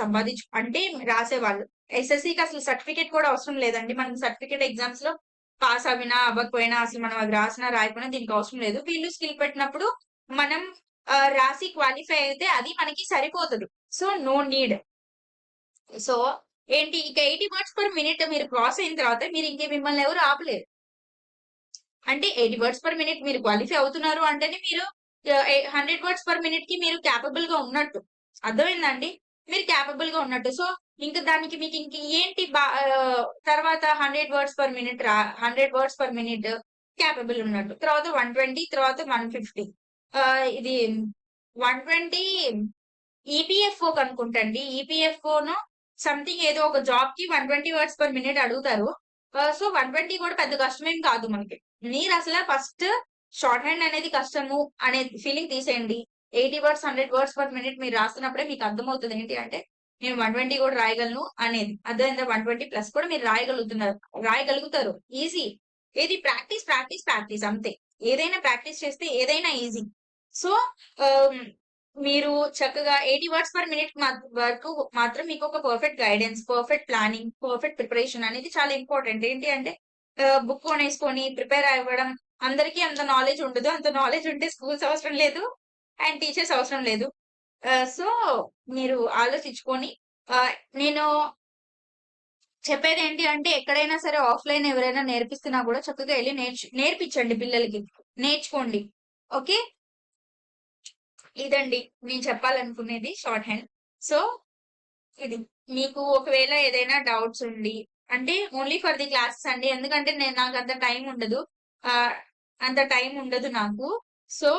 అంటే రాసేవాళ్ళు. ఎస్ఎస్‌సికి అసలు సర్టిఫికేట్ కూడా అవసరం లేదండి. మనకి సర్టిఫికేట్ ఎగ్జామ్స్‌లో పాస్ అవ్వినా, అవ్వకపోయినా అసలు మనం అవి రాసినా, రాయకపోయినా దీనికి అవసరం లేదు. వీళ్ళు స్కిల్ పెట్టినప్పుడు మనం రాసి క్వాలిఫై అయితే అది మనకి సరిపోతది. So, no need. సో, ఏంటి ఇక 80 వర్డ్స్ పర్ మినిట్ మీరు క్రాస్ అయిన తర్వాత మిమ్మల్ని ఎవరు ఆపలేరు. అంటే 80 వర్డ్స్ పర్ మినిట్ మీరు క్వాలిఫై అవుతున్నారు అంటేనే మీరు 100 వర్డ్స్ పర్ మినిట్‌కి మీరు కేపబుల్‌గా ఉన్నట్టు. అర్థమైందా అండి? మీరు క్యాపబుల్ గా ఉన్నట్టు. సో ఇంకా దానికి మీకు ఇంక ఏంటి తర్వాత 100 words per minute 100 words per minute capable ఉన్నట్టు. తర్వాత 120, తర్వాత 150. ఇది 120 ఈపీఎఫ్ఓ కనుకుంటండి. ఈపీఎఫ్ఓను సంథింగ్ ఏదో ఒక జాబ్ కి 120 వర్డ్స్ పర్ మినిట్ అడుగుతారు. సో 120 కూడా పెద్ద కష్టమేం కాదు మనకి. మీరు అసలు ఫస్ట్ షార్ట్ హ్యాండ్ అనేది కష్టము అనే ఫీలింగ్ తీసేయండి. 80 వర్డ్స్, 100 వర్డ్స్ పర్ మినిట్ మీరు రాస్తున్నప్పుడే మీకు అర్థమవుతది ఏంటి అంటే, నేను 120 కూడా రాయగలను అనేది. అర్థమైందా? 120 ప్లస్ కూడా మీరు రాయగలుగుతారు. ఈజీ. ఏది ప్రాక్టీస్, ప్రాక్టీస్, ప్రాక్టీస్ అంతే. ఏదైనా ప్రాక్టీస్ చేస్తే ఏదైనా ఈజీ. సో, ఆహ్, మీరు చక్కగా 80 వర్డ్స్ పర్ మినిట్ వరకు మాత్రం మీకు ఒక perfect guidance, perfect planning, perfect preparation అనేది చాలా ఇంపార్టెంట్. ఏంటి అంటే బుక్ కొనేసుకొని ప్రిపేర్ అవ్వడం అందరికీ అంత నాలెడ్జ్ ఉండదు. అంత నాలెడ్జ్ ఉంటే స్కూల్స్ అవసరం లేదు. అండ్ టీచర్స్ అవసరం లేదు. సో, మీరు ఆలోచించుకొని నేను చెప్పేదేంటి అంటే ఎక్కడైనా సరే ఆఫ్‌లైన్ ఎవరైనా నేర్పిస్తున్నా గూడా చక్కగా ఎళ్లి నేర్పించండి పిల్లలకి. నేర్చుకోండి. ఓకే. ఇదండి నేను చెప్పాలనుకునేది షార్ట్ హ్యాండ్. సో, ఇది. మీకు ఒకవేళ ఏదైనా డౌట్స్ ఉండి అంటే ఓన్లీ ఫర్ ది క్లాసెస్ అండి. ఎందుకంటే నాకంత టైం ఉండదు. ఆహ్, అంత టైం ఉండదు నాకు. సో,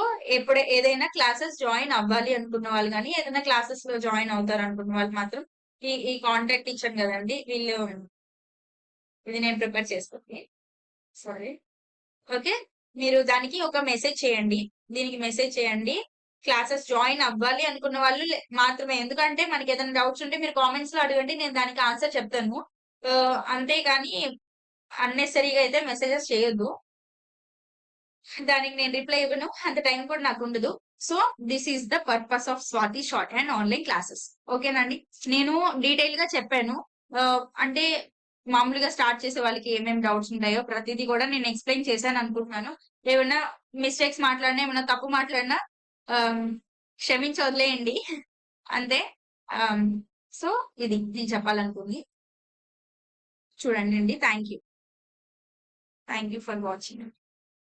ఏదైనా క్లాసెస్ జాయిన్ అవ్వాలి అనుకున్న వాళ్ళు గాని, ఏదైనా క్లాసెస్‌లో జాయిన్ అవుతారనుకున్న వాళ్ళు మాత్రం ఈ ఈ కాంటాక్ట్ ఇచ్చాను గదండీ! ఇది నేను ప్రిపేర్ చేసుకుంది. సారీ. ఓకే. మీరు దానికి ఒక మెసేజ్ చేయండి. దీనికి మెసేజ్ చేయండి. క్లాసెస్ జాయిన్ అవ్వాలి అనుకున్న వాళ్ళు మాత్రమే. ఎందుకంటే మనకేదైనా డౌట్స్ ఉంటే మీరు కామెంట్స్‌లో అడగండి. నేను దానికి ఆన్సర్ చెప్తాను. అంతేగాని అన్నెసెసరీగా అయితే మెసేజెస్ చేయొద్దు. దానికి నేను రిప్లై ఇవ్వను. అంత టైం కూడా నాకుండదు. So, this is the purpose of Swathi short hand online classes. ఓకేనండి. నేను డీటెయిల్‌గా చెప్పాను. అంటే మామూలుగా స్టార్ట్ చేసే వాళ్ళకి ఏమేమి డౌట్స్ ఉంటాయో ప్రతీది కూడా నేను ఎక్స్‌ప్లెయిన్ చేశాననుకుంటున్నాను. ఏమన్నా మిస్టేక్స్ మాట్లాడినా, ఏమన్నా తప్పు మాట్లాడినా ఆహ్, క్షమించి వదిలేయండి. అంతే. ఆహ్, సో, ఇది నేను చెప్పాలనుకుంది. చూడండండి. Thank you. Thank you for watching.